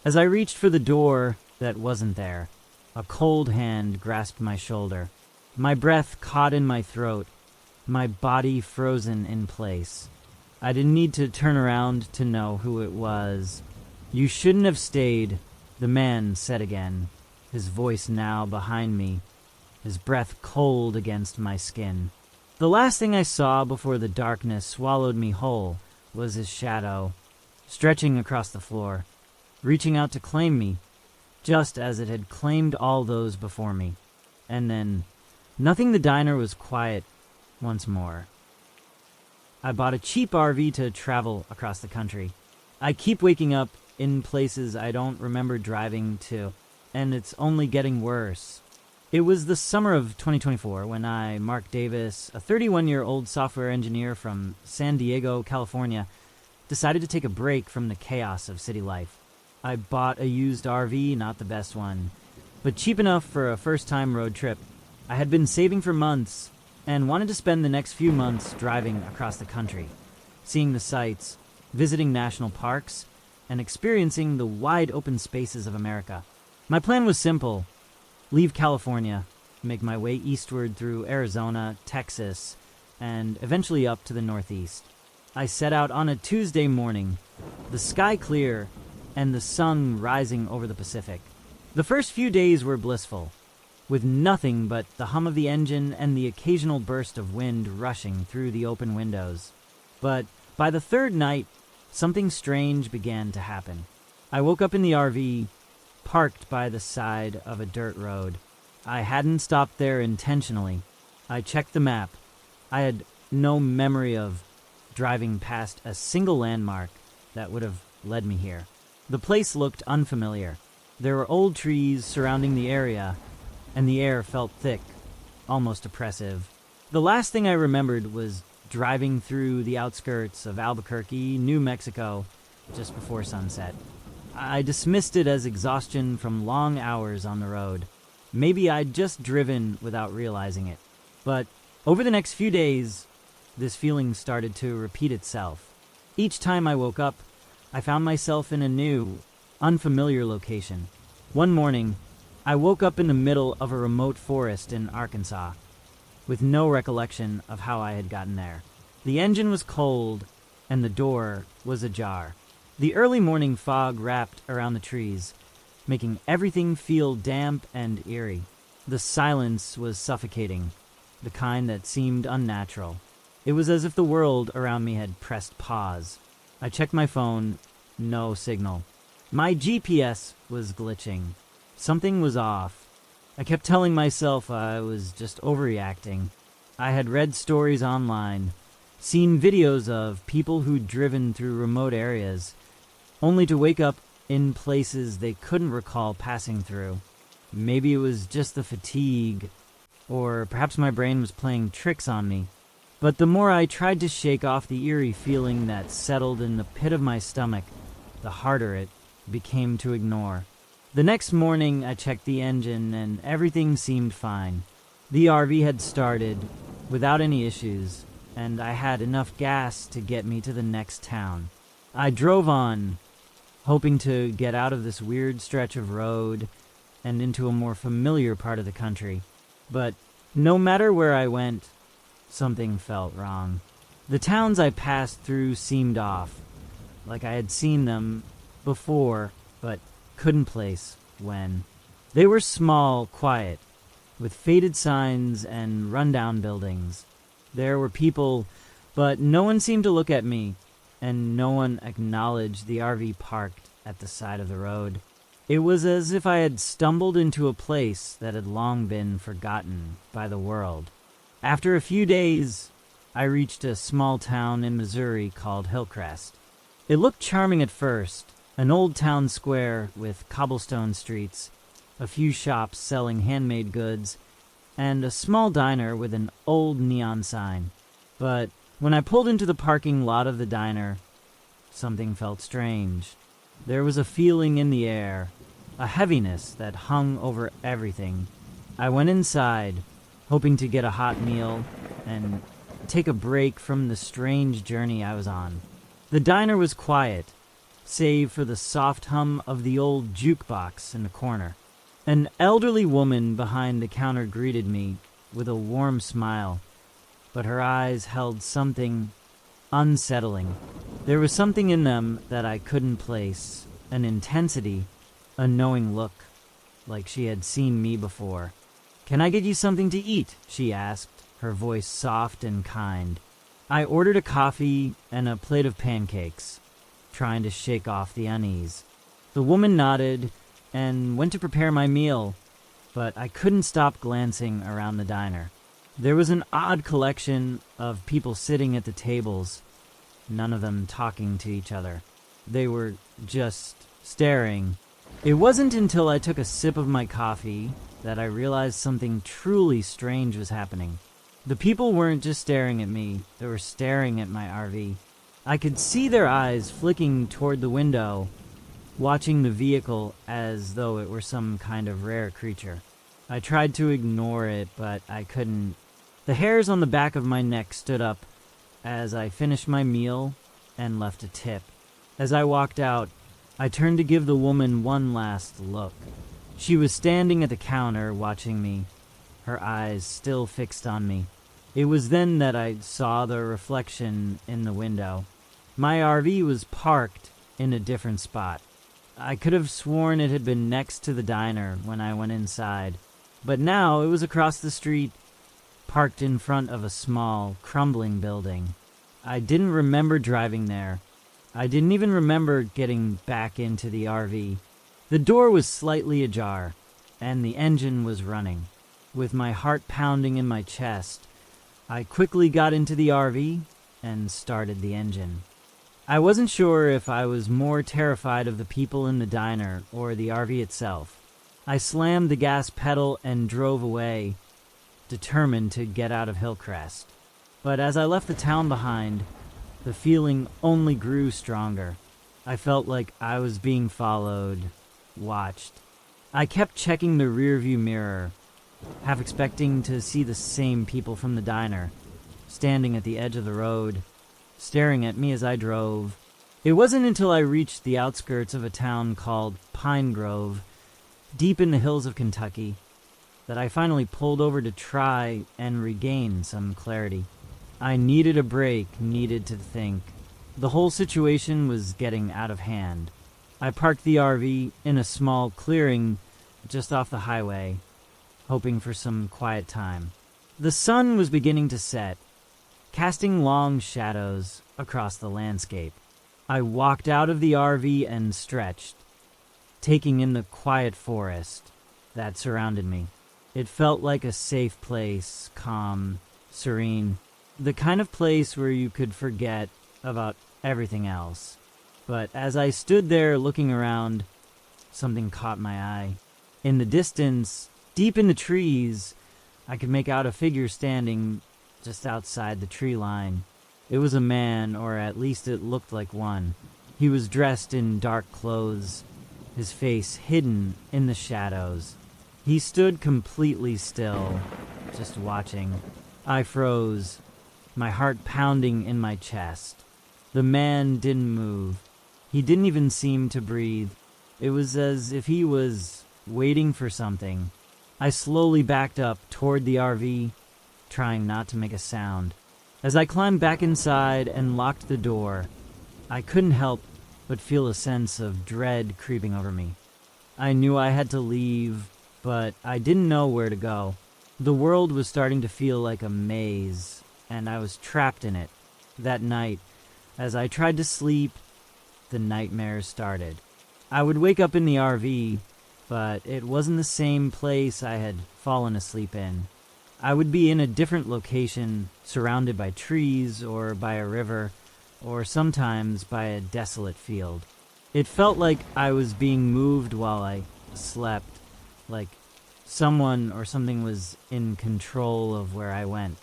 As I reached for the door that wasn't there, a cold hand grasped my shoulder. My breath caught in my throat, my body frozen in place. I didn't need to turn around to know who it was. "You shouldn't have stayed," the man said again, his voice now behind me, his breath cold against my skin. The last thing I saw before the darkness swallowed me whole was his shadow, stretching across the floor, reaching out to claim me, just as it had claimed all those before me. And then, nothing the diner was quiet once more. I bought a cheap RV to travel across the country. I keep waking up in places I don't remember driving to, and it's only getting worse. It was the summer of 2024 when I, Mark Davis, a 31-year-old software engineer from San Diego, California, decided to take a break from the chaos of city life. I bought a used RV, not the best one, but cheap enough for a first-time road trip. I had been saving for months and wanted to spend the next few months driving across the country, seeing the sights, visiting national parks, and experiencing the wide open spaces of America. My plan was simple: leave California, make my way eastward through Arizona, Texas, and eventually up to the Northeast. I set out on a Tuesday morning, the sky clear and the sun rising over the Pacific. The first few days were blissful, with nothing but the hum of the engine and the occasional burst of wind rushing through the open windows. But by the third night, something strange began to happen. I woke up in the RV, parked by the side of a dirt road. I hadn't stopped there intentionally. I checked the map. I had no memory of driving past a single landmark that would have led me here. The place looked unfamiliar. There were old trees surrounding the area, and the air felt thick, almost oppressive. The last thing I remembered was driving through the outskirts of Albuquerque, New Mexico, just before sunset. I dismissed it as exhaustion from long hours on the road. Maybe I'd just driven without realizing it. But over the next few days, this feeling started to repeat itself. Each time I woke up, I found myself in a new, unfamiliar location. One morning, I woke up in the middle of a remote forest in Arkansas, with no recollection of how I had gotten there. The engine was cold, and the door was ajar. The early morning fog wrapped around the trees, making everything feel damp and eerie. The silence was suffocating, the kind that seemed unnatural. It was as if the world around me had pressed pause. I checked my phone, no signal. My GPS was glitching. Something was off. I kept telling myself I was just overreacting. I had read stories online, seen videos of people who'd driven through remote areas, only to wake up in places they couldn't recall passing through. Maybe it was just the fatigue, or perhaps my brain was playing tricks on me. But the more I tried to shake off the eerie feeling that settled in the pit of my stomach, the harder it became to ignore. The next morning, I checked the engine and everything seemed fine. The RV had started without any issues, and I had enough gas to get me to the next town. I drove on, hoping to get out of this weird stretch of road and into a more familiar part of the country. But no matter where I went, something felt wrong. The towns I passed through seemed off, like I had seen them before, but couldn't place when. They were small, quiet, with faded signs and rundown buildings. There were people, but no one seemed to look at me, and no one acknowledged the RV parked at the side of the road. It was as if I had stumbled into a place that had long been forgotten by the world. After a few days, I reached a small town in Missouri called Hillcrest. It looked charming at first, an old town square with cobblestone streets, a few shops selling handmade goods, and a small diner with an old neon sign. But when I pulled into the parking lot of the diner, something felt strange. There was a feeling in the air, a heaviness that hung over everything. I went inside, hoping to get a hot meal and take a break from the strange journey I was on. The diner was quiet, save for the soft hum of the old jukebox in the corner. An elderly woman behind the counter greeted me with a warm smile, but her eyes held something unsettling. There was something in them that I couldn't place, an intensity, a knowing look, like she had seen me before. "Can I get you something to eat?" she asked, her voice soft and kind. I ordered a coffee and a plate of pancakes, trying to shake off the unease. The woman nodded and went to prepare my meal, but I couldn't stop glancing around the diner. There was an odd collection of people sitting at the tables, none of them talking to each other. They were just staring. It wasn't until I took a sip of my coffee that I realized something truly strange was happening. The people weren't just staring at me, they were staring at my RV. I could see their eyes flicking toward the window, watching the vehicle as though it were some kind of rare creature. I tried to ignore it, but I couldn't. The hairs on the back of my neck stood up as I finished my meal and left a tip. As I walked out, I turned to give the woman one last look. She was standing at the counter watching me, her eyes still fixed on me. It was then that I saw the reflection in the window. My RV was parked in a different spot. I could have sworn it had been next to the diner when I went inside, but now it was across the street, parked in front of a small, crumbling building. I didn't remember driving there. I didn't even remember getting back into the RV. The door was slightly ajar, and the engine was running. With my heart pounding in my chest, I quickly got into the RV and started the engine. I wasn't sure if I was more terrified of the people in the diner or the RV itself. I slammed the gas pedal and drove away, determined to get out of Hillcrest. But as I left the town behind, the feeling only grew stronger. I felt like I was being followed, watched. I kept checking the rearview mirror, half expecting to see the same people from the diner, standing at the edge of the road, staring at me as I drove. It wasn't until I reached the outskirts of a town called Pine Grove, deep in the hills of Kentucky, that I finally pulled over to try and regain some clarity. I needed a break, needed to think. The whole situation was getting out of hand. I parked the RV in a small clearing just off the highway, hoping for some quiet time. The sun was beginning to set, casting long shadows across the landscape. I walked out of the RV and stretched, taking in the quiet forest that surrounded me. It felt like a safe place, calm, serene, the kind of place where you could forget about everything else. But as I stood there looking around, something caught my eye. In the distance, deep in the trees, I could make out a figure standing just outside the tree line. It was a man, or at least it looked like one. He was dressed in dark clothes, his face hidden in the shadows. He stood completely still, just watching. I froze, my heart pounding in my chest. The man didn't move. He didn't even seem to breathe. It was as if he was waiting for something. I slowly backed up toward the RV, trying not to make a sound. As I climbed back inside and locked the door, I couldn't help but feel a sense of dread creeping over me. I knew I had to leave, but I didn't know where to go. The world was starting to feel like a maze, and I was trapped in it. That night, as I tried to sleep, the nightmares started. I would wake up in the RV, but it wasn't the same place I had fallen asleep in. I would be in a different location, surrounded by trees or by a river, or sometimes by a desolate field. It felt like I was being moved while I slept, like someone or something was in control of where I went.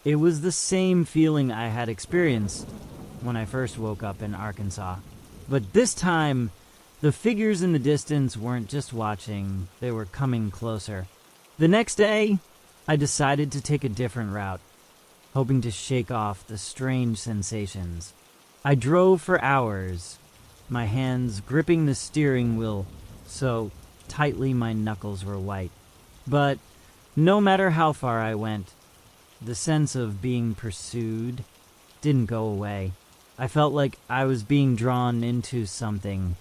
It was the same feeling I had experienced when I first woke up in Arkansas. But this time, The figures in the distance weren't just watching, they were coming closer. The next day, I decided to take a different route, hoping to shake off the strange sensations. I drove for hours, my hands gripping the steering wheel so tightly my knuckles were white. But no matter how far I went, the sense of being pursued didn't go away. I felt like I was being drawn into something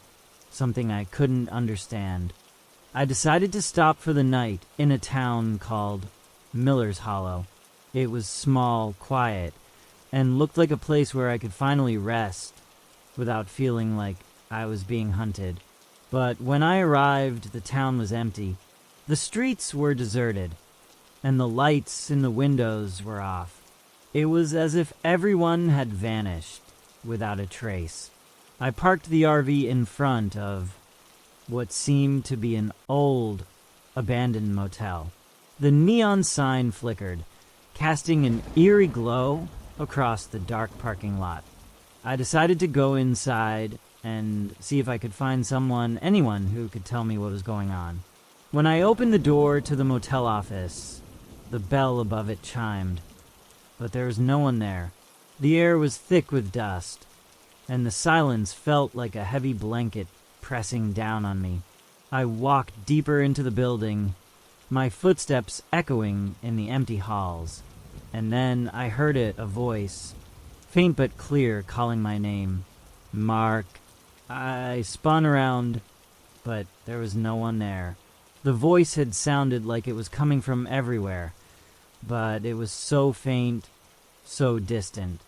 I couldn't understand. I decided to stop for the night in a town called Miller's Hollow. It was small, quiet, and looked like a place where I could finally rest without feeling like I was being hunted. But when I arrived, the town was empty. The streets were deserted, and the lights in the windows were off. It was as if everyone had vanished without a trace. I parked the RV in front of what seemed to be an old, abandoned motel. The neon sign flickered, casting an eerie glow across the dark parking lot. I decided to go inside and see if I could find anyone who could tell me what was going on. When I opened the door to the motel office, the bell above it chimed, but there was no one there. The air was thick with dust, and the silence felt like a heavy blanket pressing down on me. I walked deeper into the building, my footsteps echoing in the empty halls, and then I heard a voice, faint but clear, calling my name. Mark. I spun around, but there was no one there. The voice had sounded like it was coming from everywhere, but it was so faint, so distant,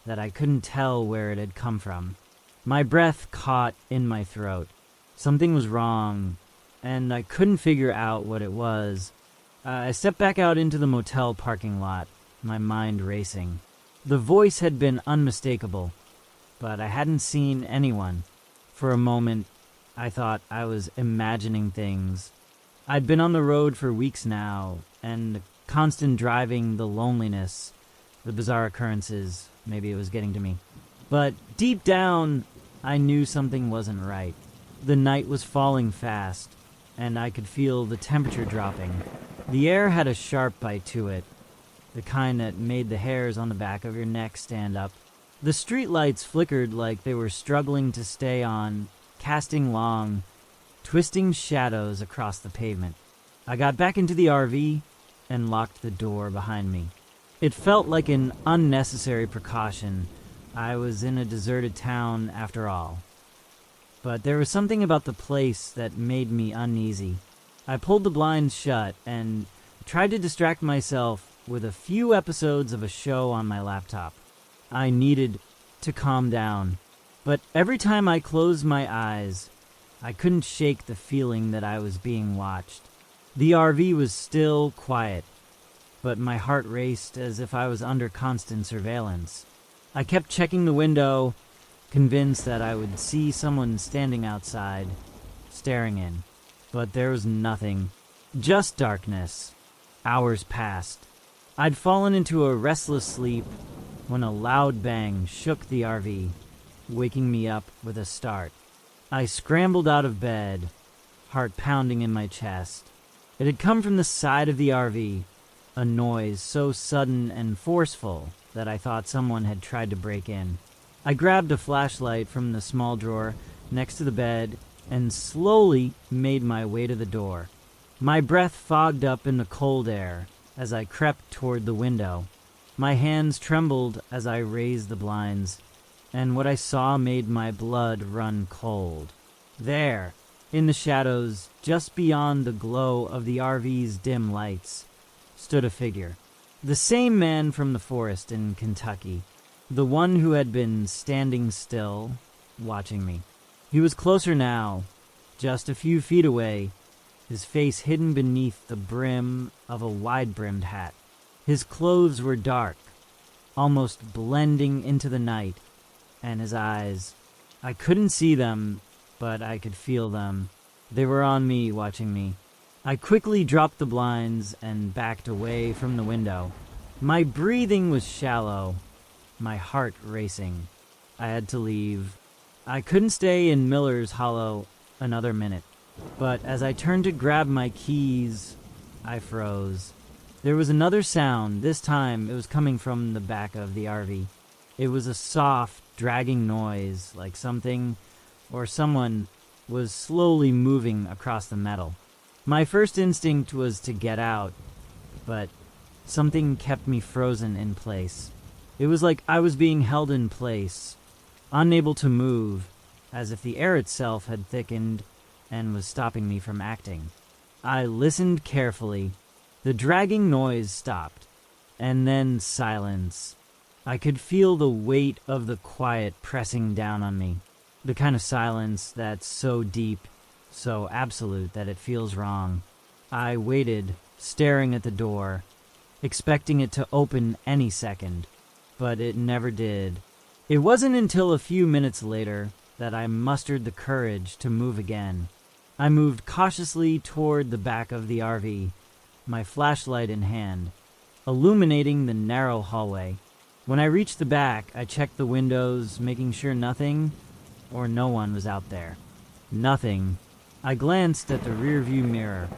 that I couldn't tell where it had come from. My breath caught in my throat. Something was wrong, and I couldn't figure out what it was. I stepped back out into the motel parking lot, my mind racing. The voice had been unmistakable, but I hadn't seen anyone. For a moment, I thought I was imagining things. I'd been on the road for weeks now, and the constant driving, the loneliness, the bizarre occurrences, maybe it was getting to me. But deep down, I knew something wasn't right. The night was falling fast, and I could feel the temperature dropping. The air had a sharp bite to it, the kind that made the hairs on the back of your neck stand up. The streetlights flickered like they were struggling to stay on, casting long, twisting shadows across the pavement. I got back into the RV and locked the door behind me. It felt like an unnecessary precaution. I was in a deserted town after all. But there was something about the place that made me uneasy. I pulled the blinds shut and tried to distract myself with a few episodes of a show on my laptop. I needed to calm down, but every time I closed my eyes, I couldn't shake the feeling that I was being watched. The RV was still quiet, but my heart raced as if I was under constant surveillance. I kept checking the window, convinced that I would see someone standing outside, staring in. But there was nothing, just darkness. Hours passed. I'd fallen into a restless sleep when a loud bang shook the RV, waking me up with a start. I scrambled out of bed, heart pounding in my chest. It had come from the side of the RV, a noise so sudden and forceful that I thought someone had tried to break in. I grabbed a flashlight from the small drawer next to the bed and slowly made my way to the door. My breath fogged up in the cold air as I crept toward the window. My hands trembled as I raised the blinds, and what I saw made my blood run cold. There, in the shadows, just beyond the glow of the RV's dim lights, stood a figure. The same man from the forest in Kentucky, the one who had been standing still, watching me. He was closer now, just a few feet away, his face hidden beneath the brim of a wide-brimmed hat. His clothes were dark, almost blending into the night, and his eyes, I couldn't see them, but I could feel them. They were on me, watching me. I quickly dropped the blinds and backed away from the window. My breathing was shallow, my heart racing. I had to leave. I couldn't stay in Miller's Hollow another minute, but as I turned to grab my keys, I froze. There was another sound. This time it was coming from the back of the RV. It was a soft, dragging noise, like something or someone was slowly moving across the metal. My first instinct was to get out, but something kept me frozen in place. It was like I was being held in place, unable to move, as if the air itself had thickened and was stopping me from acting. I listened carefully. The dragging noise stopped, and then silence. I could feel the weight of the quiet pressing down on me, the kind of silence that's so deep, so absolute that it feels wrong. I waited, staring at the door, expecting it to open any second, but it never did. It wasn't until a few minutes later that I mustered the courage to move again. I moved cautiously toward the back of the RV, my flashlight in hand, illuminating the narrow hallway. When I reached the back, I checked the windows, making sure nothing or no one was out there. Nothing. I glanced at the rearview mirror.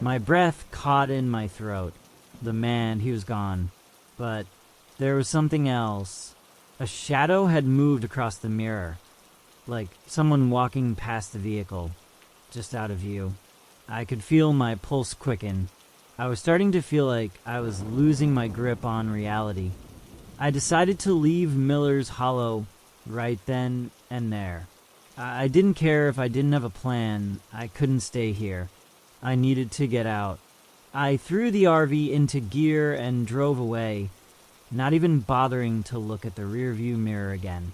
My breath caught in my throat. The man, he was gone. But there was something else. A shadow had moved across the mirror, like someone walking past the vehicle, just out of view. I could feel my pulse quicken. I was starting to feel like I was losing my grip on reality. I decided to leave Miller's Hollow right then and there. I didn't care if I didn't have a plan. I couldn't stay here. I needed to get out. I threw the RV into gear and drove away, not even bothering to look at the rearview mirror again.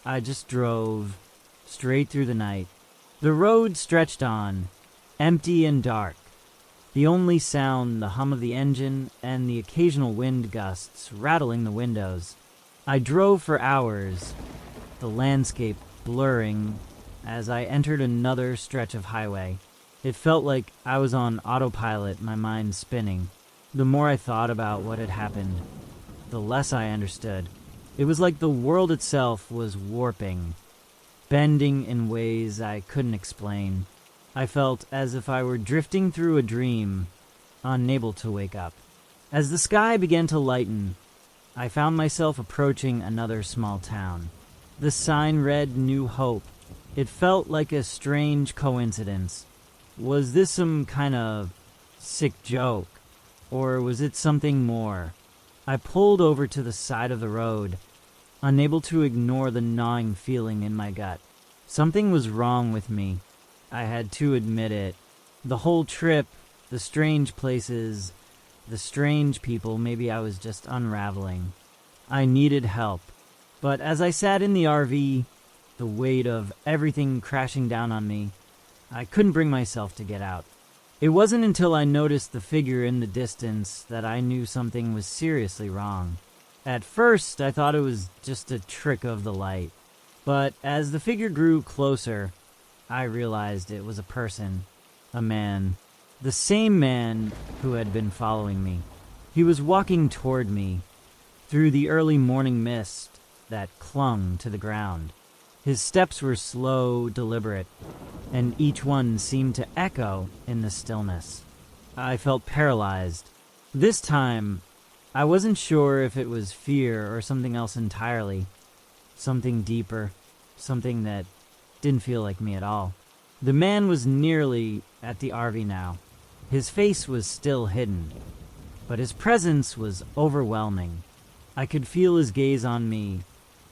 I just drove straight through the night. The road stretched on, empty and dark. The only sound, the hum of the engine and the occasional wind gusts rattling the windows. I drove for hours, the landscape blurring as I entered another stretch of highway. It felt like I was on autopilot, my mind spinning. The more I thought about what had happened, the less I understood. It was like the world itself was warping, bending in ways I couldn't explain. I felt as if I were drifting through a dream, unable to wake up. As the sky began to lighten, I found myself approaching another small town. The sign read New Hope. It felt like a strange coincidence. Was this some kind of sick joke, or was it something more? I pulled over to the side of the road, unable to ignore the gnawing feeling in my gut. Something was wrong with me. I had to admit it. The whole trip, the strange places, the strange people, maybe I was just unraveling. I needed help. But as I sat in the RV, the weight of everything crashing down on me, I couldn't bring myself to get out. It wasn't until I noticed the figure in the distance that I knew something was seriously wrong. At first, I thought it was just a trick of the light. But as the figure grew closer, I realized it was a person, a man, the same man who had been following me. He was walking toward me through the early morning mist that clung to the ground. His steps were slow, deliberate, and each one seemed to echo in the stillness. I felt paralyzed. This time, I wasn't sure if it was fear or something else entirely. Something deeper, something that didn't feel like me at all. The man was nearly at the RV now. His face was still hidden, but his presence was overwhelming. I could feel his gaze on me,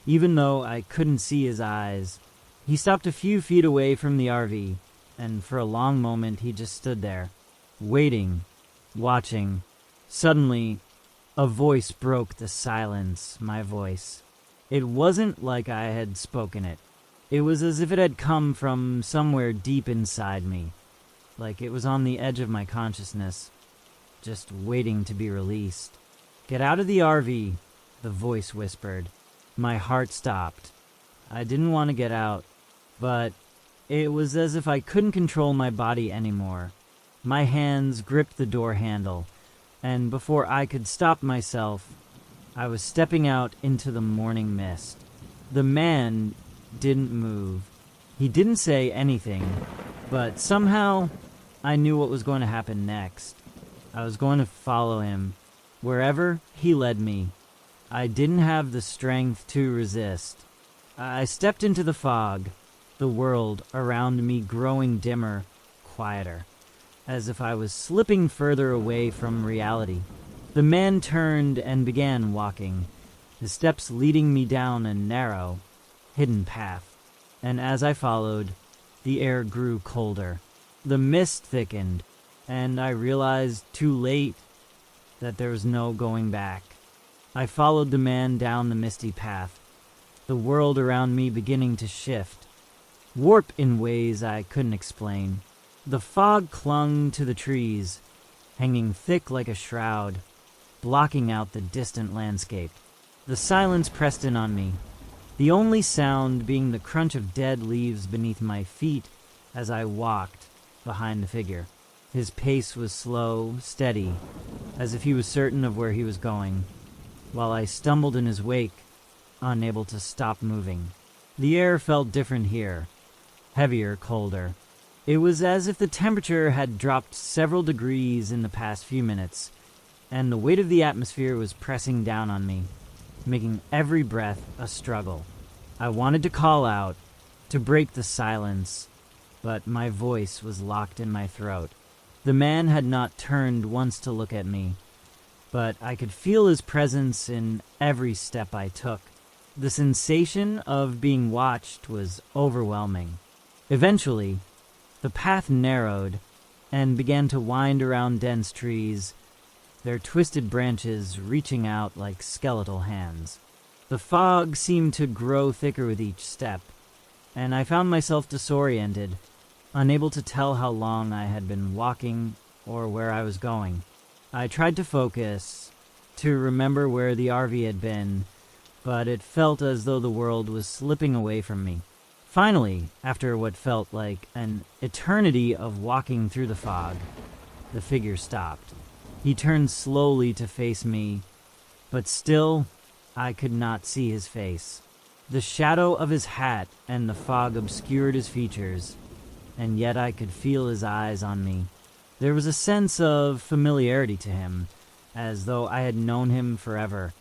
even though I couldn't see his eyes. He stopped a few feet away from the RV, and for a long moment he just stood there, waiting, watching. Suddenly, a voice broke the silence, my voice. It wasn't like I had spoken it. It was as if it had come from somewhere deep inside me, like it was on the edge of my consciousness, just waiting to be released. "Get out of the RV," the voice whispered. My heart stopped. I didn't want to get out, but it was as if I couldn't control my body anymore. My hands gripped the door handle, and before I could stop myself, I was stepping out into the morning mist. The man, didn't move. He didn't say anything, but somehow I knew what was going to happen next. I was going to follow him. Wherever he led me, I didn't have the strength to resist. I stepped into the fog, the world around me growing dimmer, quieter, as if I was slipping further away from reality. The man turned and began walking, his steps leading me down a narrow, hidden path. And as I followed, the air grew colder. The mist thickened, and I realized too late that there was no going back. I followed the man down the misty path, the world around me beginning to shift, warp in ways I couldn't explain. The fog clung to the trees, hanging thick like a shroud, blocking out the distant landscape. The silence pressed in on me, the only sound being the crunch of dead leaves beneath my feet as I walked behind the figure. His pace was slow, steady, as if he was certain of where he was going, while I stumbled in his wake, unable to stop moving. The air felt different here, heavier, colder. It was as if the temperature had dropped several degrees in the past few minutes, and the weight of the atmosphere was pressing down on me, making every breath a struggle. I wanted to call out, to break the silence, but my voice was locked in my throat. The man had not turned once to look at me, but I could feel his presence in every step I took. The sensation of being watched was overwhelming. Eventually, the path narrowed and began to wind around dense trees, their twisted branches reaching out like skeletal hands. The fog seemed to grow thicker with each step, and I found myself disoriented, unable to tell how long I had been walking or where I was going. I tried to focus, to remember where the RV had been, but it felt as though the world was slipping away from me. Finally, after what felt like an eternity of walking through the fog, the figure stopped. He turned slowly to face me, but still, I could not see his face. The shadow of his hat and the fog obscured his features, and yet I could feel his eyes on me. There was a sense of familiarity to him, as though I had known him forever,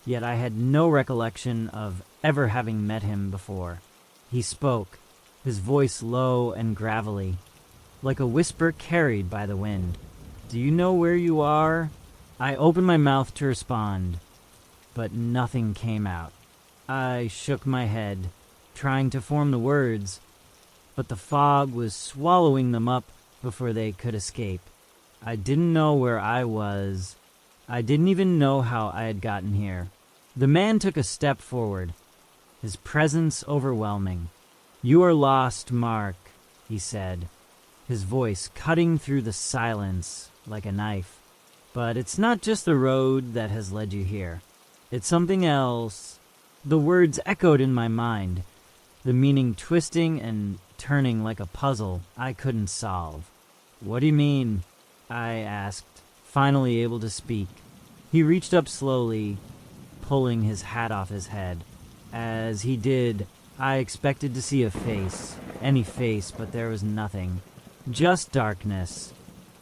yet I had no recollection of ever having met him before. He spoke, his voice low and gravelly, like a whisper carried by the wind. "Do you know where you are?" I opened my mouth to respond, but nothing came out. I shook my head, trying to form the words, but the fog was swallowing them up before they could escape. I didn't know where I was. I didn't even know how I had gotten here. The man took a step forward, his presence overwhelming. "You are lost, Mark," he said, his voice cutting through the silence like a knife. "But it's not just the road that has led you here. It's something else." The words echoed in my mind, the meaning twisting and turning like a puzzle I couldn't solve. "What do you mean?" I asked, finally able to speak. He reached up slowly, pulling his hat off his head. As he did, I expected to see a face, any face, but there was nothing. Just darkness.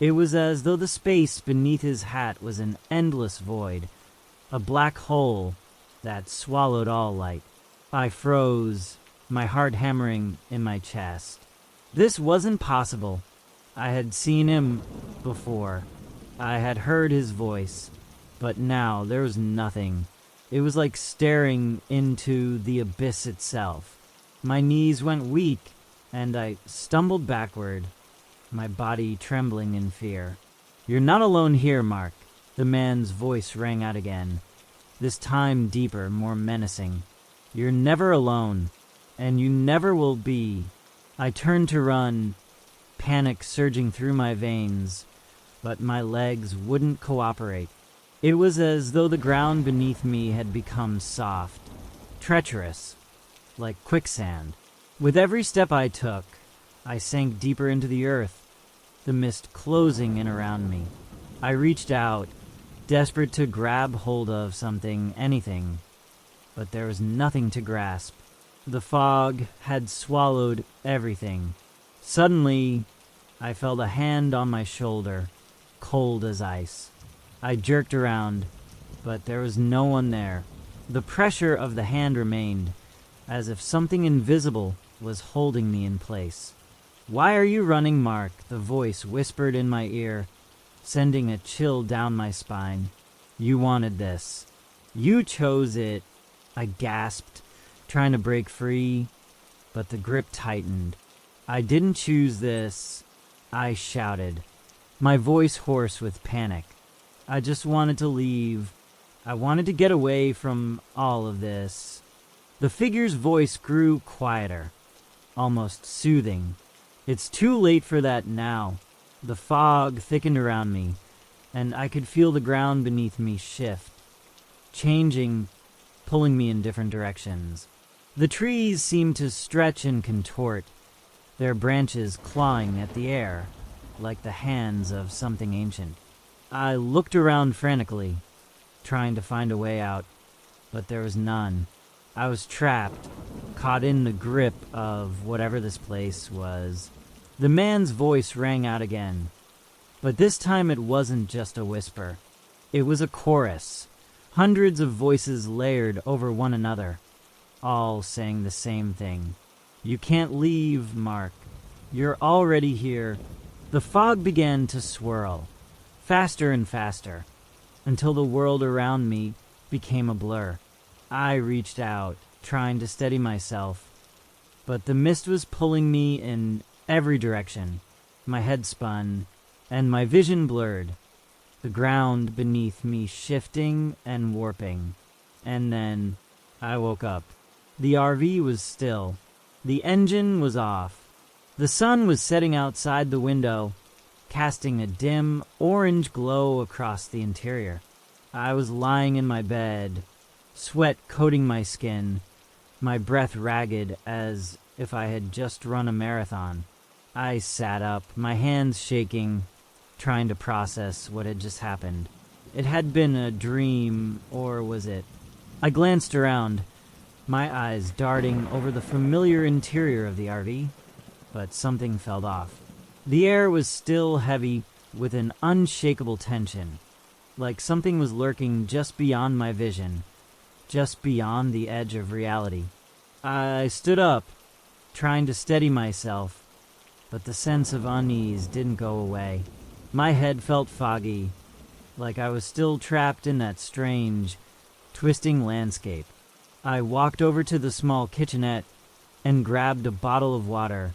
It was as though the space beneath his hat was an endless void, a black hole that swallowed all light. I froze, my heart hammering in my chest. This wasn't possible. I had seen him before. I had heard his voice, but now there was nothing. It was like staring into the abyss itself. My knees went weak, and I stumbled backward, my body trembling in fear. "You're not alone here, Mark," the man's voice rang out again, this time deeper, more menacing. "You're never alone, and you never will be." I turned to run, panic surging through my veins, but my legs wouldn't cooperate. It was as though the ground beneath me had become soft, treacherous, like quicksand. With every step I took, I sank deeper into the earth, the mist closing in around me. I reached out, desperate to grab hold of something, anything, but there was nothing to grasp. The fog had swallowed everything. Suddenly, I felt a hand on my shoulder, cold as ice. I jerked around, but there was no one there. The pressure of the hand remained, as if something invisible was holding me in place. "Why are you running, Mark?" the voice whispered in my ear, sending a chill down my spine. "You wanted this. You chose it." I gasped, trying to break free, but the grip tightened. "I didn't choose this," I shouted, my voice hoarse with panic. "I just wanted to leave. I wanted to get away from all of this." The figure's voice grew quieter, almost soothing. "It's too late for that now." The fog thickened around me, and I could feel the ground beneath me shift, changing, pulling me in different directions. The trees seemed to stretch and contort, their branches clawing at the air like the hands of something ancient. I looked around frantically, trying to find a way out, but there was none. I was trapped, caught in the grip of whatever this place was. The man's voice rang out again, but this time it wasn't just a whisper. It was a chorus, hundreds of voices layered over one another, all saying the same thing. "You can't leave, Mark. You're already here." The fog began to swirl, faster and faster, until the world around me became a blur. I reached out, trying to steady myself, but the mist was pulling me in every direction. My head spun, and my vision blurred, the ground beneath me shifting and warping. And then I woke up. The RV was still. The engine was off. The sun was setting outside the window, casting a dim orange glow across the interior. I was lying in my bed, sweat coating my skin, my breath ragged as if I had just run a marathon. I sat up, my hands shaking, trying to process what had just happened. It had been a dream, or was it? I glanced around, my eyes darting over the familiar interior of the RV, but something felt off. The air was still heavy with an unshakable tension, like something was lurking just beyond my vision, just beyond the edge of reality. I stood up, trying to steady myself, but the sense of unease didn't go away. My head felt foggy, like I was still trapped in that strange, twisting landscape. I walked over to the small kitchenette and grabbed a bottle of water,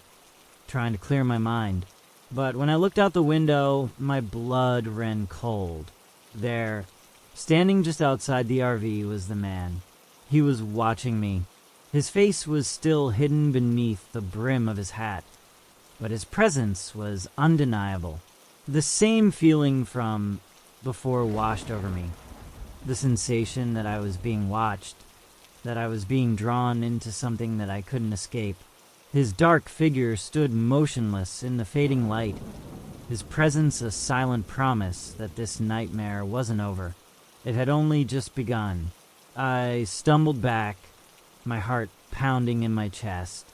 trying to clear my mind. But when I looked out the window, my blood ran cold. There, standing just outside the RV, was the man. He was watching me. His face was still hidden beneath the brim of his hat, but his presence was undeniable. The same feeling from before washed over me. The sensation that I was being watched, that I was being drawn into something that I couldn't escape. His dark figure stood motionless in the fading light, his presence a silent promise that this nightmare wasn't over. It had only just begun. I stumbled back, my heart pounding in my chest.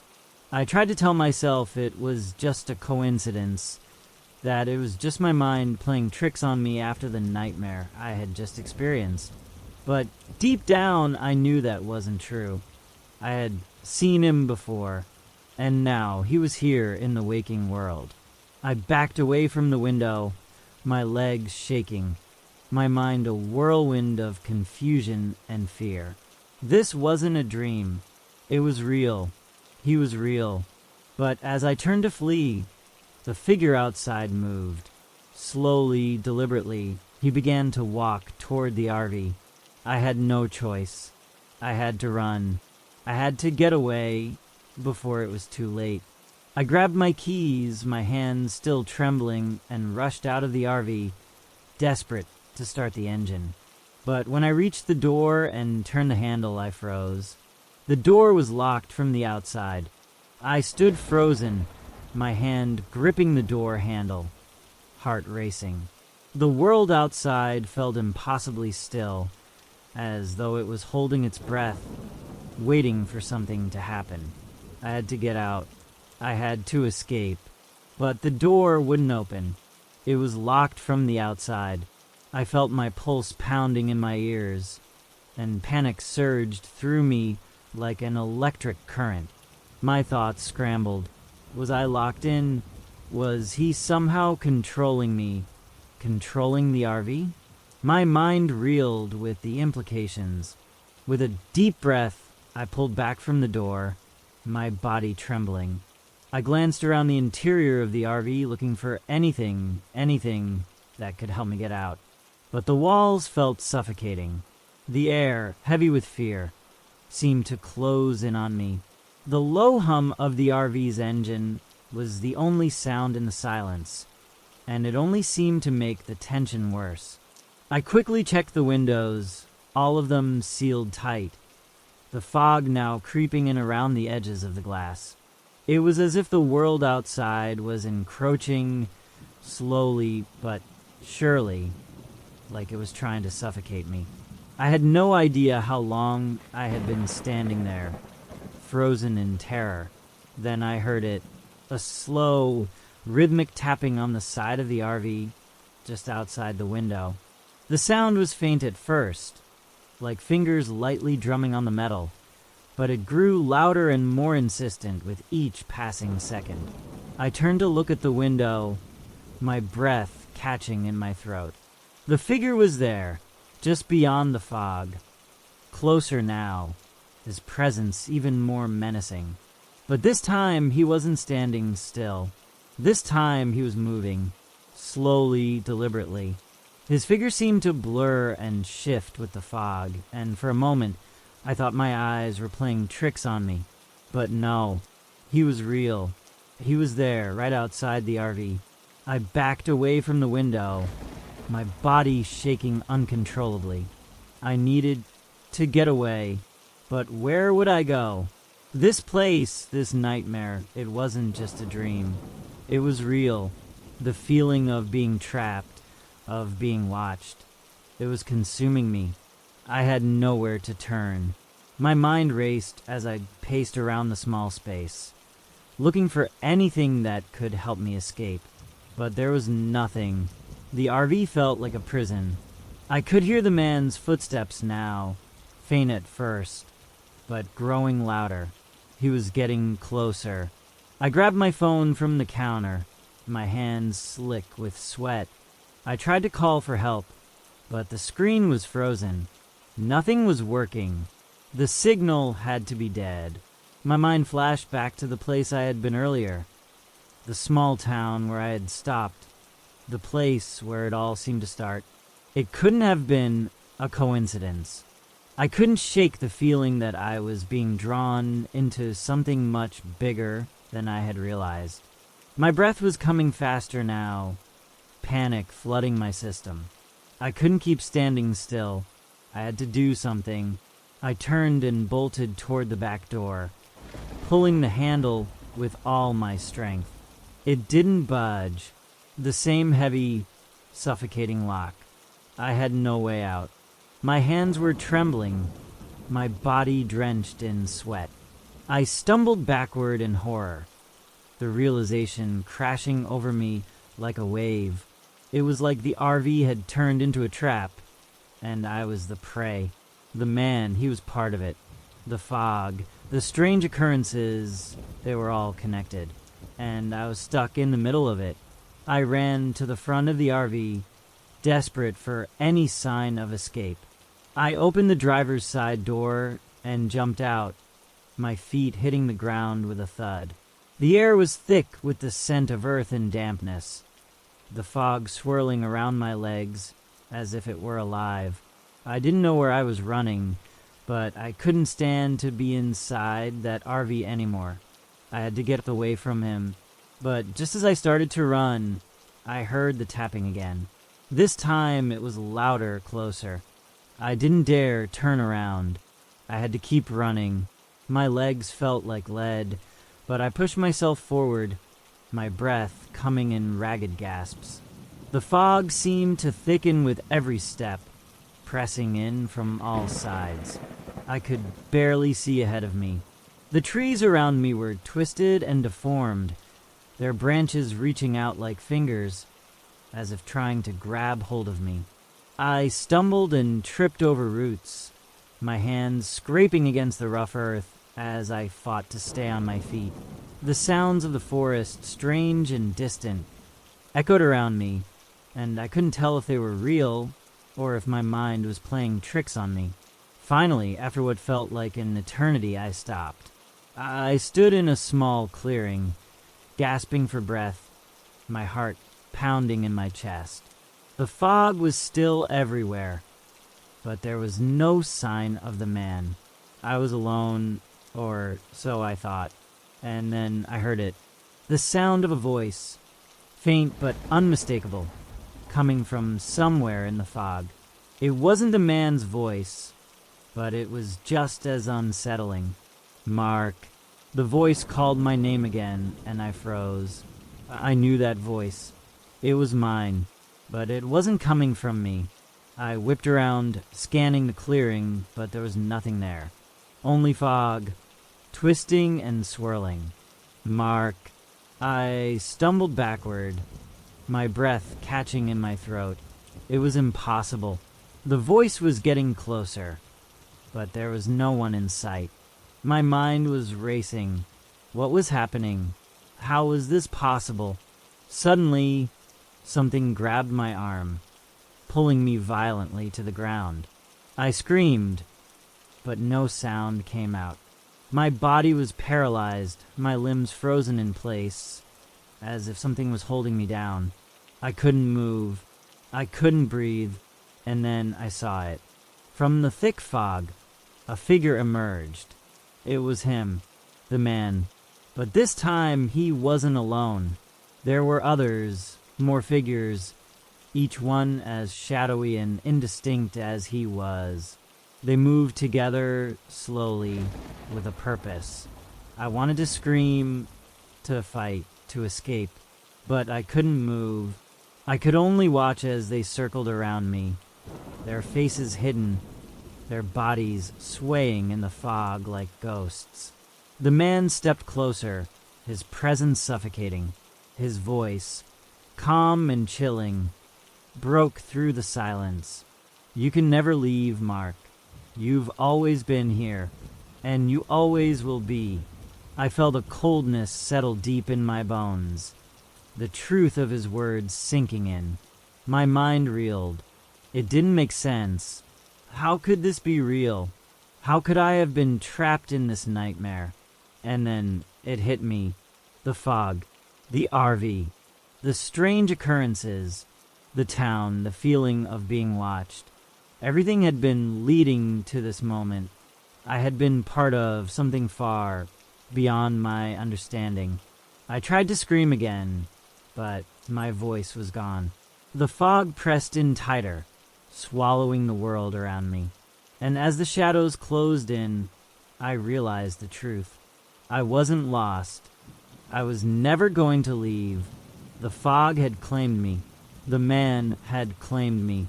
I tried to tell myself it was just a coincidence, that it was just my mind playing tricks on me after the nightmare I had just experienced. But deep down, I knew that wasn't true. I had seen him before, and now he was here in the waking world. I backed away from the window, my legs shaking, my mind a whirlwind of confusion and fear. This wasn't a dream. It was real. He was real. But as I turned to flee, the figure outside moved. Slowly, deliberately, he began to walk toward the RV. I had no choice. I had to run. I had to get away before it was too late. I grabbed my keys, my hands still trembling, and rushed out of the RV, desperate to start the engine. But when I reached the door and turned the handle, I froze. The door was locked from the outside. I stood frozen, my hand gripping the door handle, heart racing. The world outside felt impossibly still, as though it was holding its breath, waiting for something to happen. I had to get out. I had to escape. But the door wouldn't open. It was locked from the outside. I felt my pulse pounding in my ears, and panic surged through me like an electric current. My thoughts scrambled. Was I locked in? Was he somehow controlling me? Controlling the RV? My mind reeled with the implications. With a deep breath, I pulled back from the door, my body trembling. I glanced around the interior of the RV looking for anything that could help me get out. But the walls felt suffocating. The air, heavy with fear, seemed to close in on me. The low hum of the RV's engine was the only sound in the silence, and it only seemed to make the tension worse. I quickly checked the windows, all of them sealed tight, the fog now creeping in around the edges of the glass. It was as if the world outside was encroaching slowly but surely, like it was trying to suffocate me. I had no idea how long I had been standing there, frozen in terror. Then I heard it, a slow, rhythmic tapping on the side of the RV just outside the window. The sound was faint at first, like fingers lightly drumming on the metal, but it grew louder and more insistent with each passing second. I turned to look at the window, my breath catching in my throat. The figure was there, just beyond the fog, closer now, his presence even more menacing. But this time he wasn't standing still. This time he was moving, slowly, deliberately. His figure seemed to blur and shift with the fog, and for a moment I thought my eyes were playing tricks on me. But no, he was real. He was there, right outside the RV. I backed away from the window, my body shaking uncontrollably. I needed to get away, but where would I go? This place, this nightmare, it wasn't just a dream. It was real. The feeling of being trapped, of being watched. It was consuming me. I had nowhere to turn. My mind raced as I paced around the small space, looking for anything that could help me escape. But there was nothing. The RV felt like a prison. I could hear the man's footsteps now, faint at first, but growing louder. He was getting closer. I grabbed my phone from the counter, my hands slick with sweat. I tried to call for help, but the screen was frozen. Nothing was working. The signal had to be dead. My mind flashed back to the place I had been earlier, the small town where I had stopped, the place where it all seemed to start. It couldn't have been a coincidence. I couldn't shake the feeling that I was being drawn into something much bigger than I had realized. My breath was coming faster now, panic flooding my system. I couldn't keep standing still. I had to do something. I turned and bolted toward the back door, pulling the handle with all my strength. It didn't budge. The same heavy, suffocating lock. I had no way out. My hands were trembling, my body drenched in sweat. I stumbled backward in horror, the realization crashing over me like a wave. It was like the RV had turned into a trap, and I was the prey. The man, he was part of it. The fog, the strange occurrences, they were all connected, and I was stuck in the middle of it. I ran to the front of the RV, desperate for any sign of escape. I opened the driver's side door and jumped out, my feet hitting the ground with a thud. The air was thick with the scent of earth and dampness, the fog swirling around my legs as if it were alive. I didn't know where I was running, but I couldn't stand to be inside that RV anymore. I had to get away from him. But just as I started to run, I heard the tapping again. This time it was louder, closer. I didn't dare turn around. I had to keep running. My legs felt like lead, but I pushed myself forward, my breath coming in ragged gasps. The fog seemed to thicken with every step, pressing in from all sides. I could barely see ahead of me. The trees around me were twisted and deformed, their branches reaching out like fingers, as if trying to grab hold of me. I stumbled and tripped over roots, my hands scraping against the rough earth as I fought to stay on my feet. The sounds of the forest, strange and distant, echoed around me, and I couldn't tell if they were real or if my mind was playing tricks on me. Finally, after what felt like an eternity, I stopped. I stood in a small clearing, gasping for breath, my heart pounding in my chest. The fog was still everywhere, but there was no sign of the man. I was alone, or so I thought, and then I heard it. The sound of a voice, faint but unmistakable, coming from somewhere in the fog. It wasn't a man's voice, but it was just as unsettling. Mark. The voice called my name again, and I froze. I knew that voice. It was mine, but it wasn't coming from me. I whipped around, scanning the clearing, but there was nothing there. Only fog, twisting and swirling. Mark. I stumbled backward, my breath catching in my throat. It was impossible. The voice was getting closer, but there was no one in sight. My mind was racing. What was happening? How was this possible? Suddenly, something grabbed my arm, pulling me violently to the ground. I screamed, but no sound came out. My body was paralyzed, my limbs frozen in place, as if something was holding me down. I couldn't move. I couldn't breathe. And then I saw it. From the thick fog, a figure emerged. It was him, the man. But this time, he wasn't alone. There were others, more figures, each one as shadowy and indistinct as he was. They moved together, slowly, with a purpose. I wanted to scream, to fight, to escape, but I couldn't move. I could only watch as they circled around me, their faces hidden, their bodies swaying in the fog like ghosts. The man stepped closer, his presence suffocating. His voice, calm and chilling, broke through the silence. You can never leave, Mark. You've always been here, and you always will be. I felt a coldness settle deep in my bones, the truth of his words sinking in. My mind reeled. It didn't make sense. How could this be real? How could I have been trapped in this nightmare? And then it hit me. The fog, the RV, the strange occurrences, the town, the feeling of being watched. Everything had been leading to this moment. I had been part of something far beyond my understanding. I tried to scream again, but my voice was gone. The fog pressed in tighter, swallowing the world around me. And as the shadows closed in, I realized the truth. I wasn't lost. I was never going to leave. The fog had claimed me. The man had claimed me.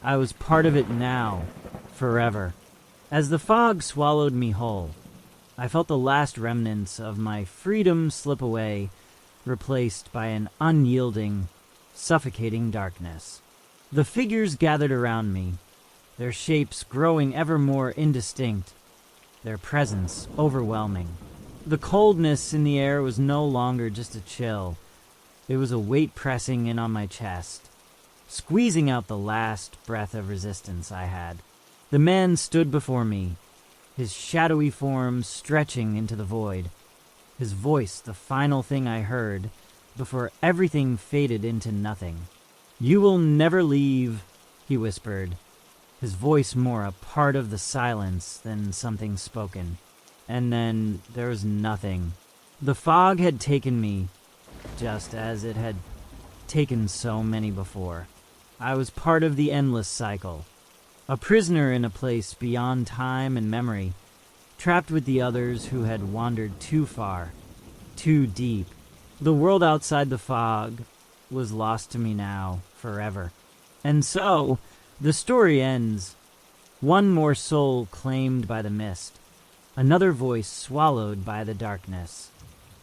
I was part of it now, forever. As the fog swallowed me whole, I felt the last remnants of my freedom slip away, replaced by an unyielding, suffocating darkness. The figures gathered around me, their shapes growing ever more indistinct, their presence overwhelming. The coldness in the air was no longer just a chill. It was a weight pressing in on my chest, squeezing out the last breath of resistance I had. The man stood before me, his shadowy form stretching into the void, his voice the final thing I heard before everything faded into nothing. "You will never leave," he whispered, his voice more a part of the silence than something spoken. And then there was nothing. The fog had taken me, just as it had taken so many before. I was part of the endless cycle, a prisoner in a place beyond time and memory, trapped with the others who had wandered too far, too deep. The world outside the fog was lost to me now, forever. And so, the story ends. One more soul claimed by the mist, another voice swallowed by the darkness.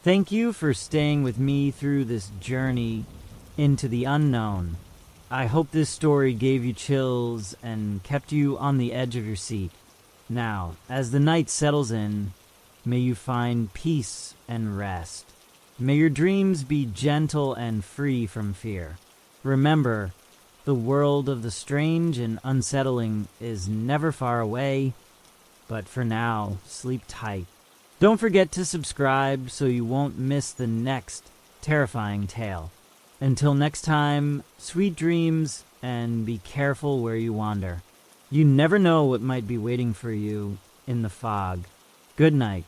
Thank you for staying with me through this journey into the unknown. I hope this story gave you chills and kept you on the edge of your seat. Now, as the night settles in, may you find peace and rest. May your dreams be gentle and free from fear. Remember, the world of the strange and unsettling is never far away, but for now, sleep tight. Don't forget to subscribe so you won't miss the next terrifying tale. Until next time, sweet dreams and be careful where you wander. You never know what might be waiting for you in the fog. Good night.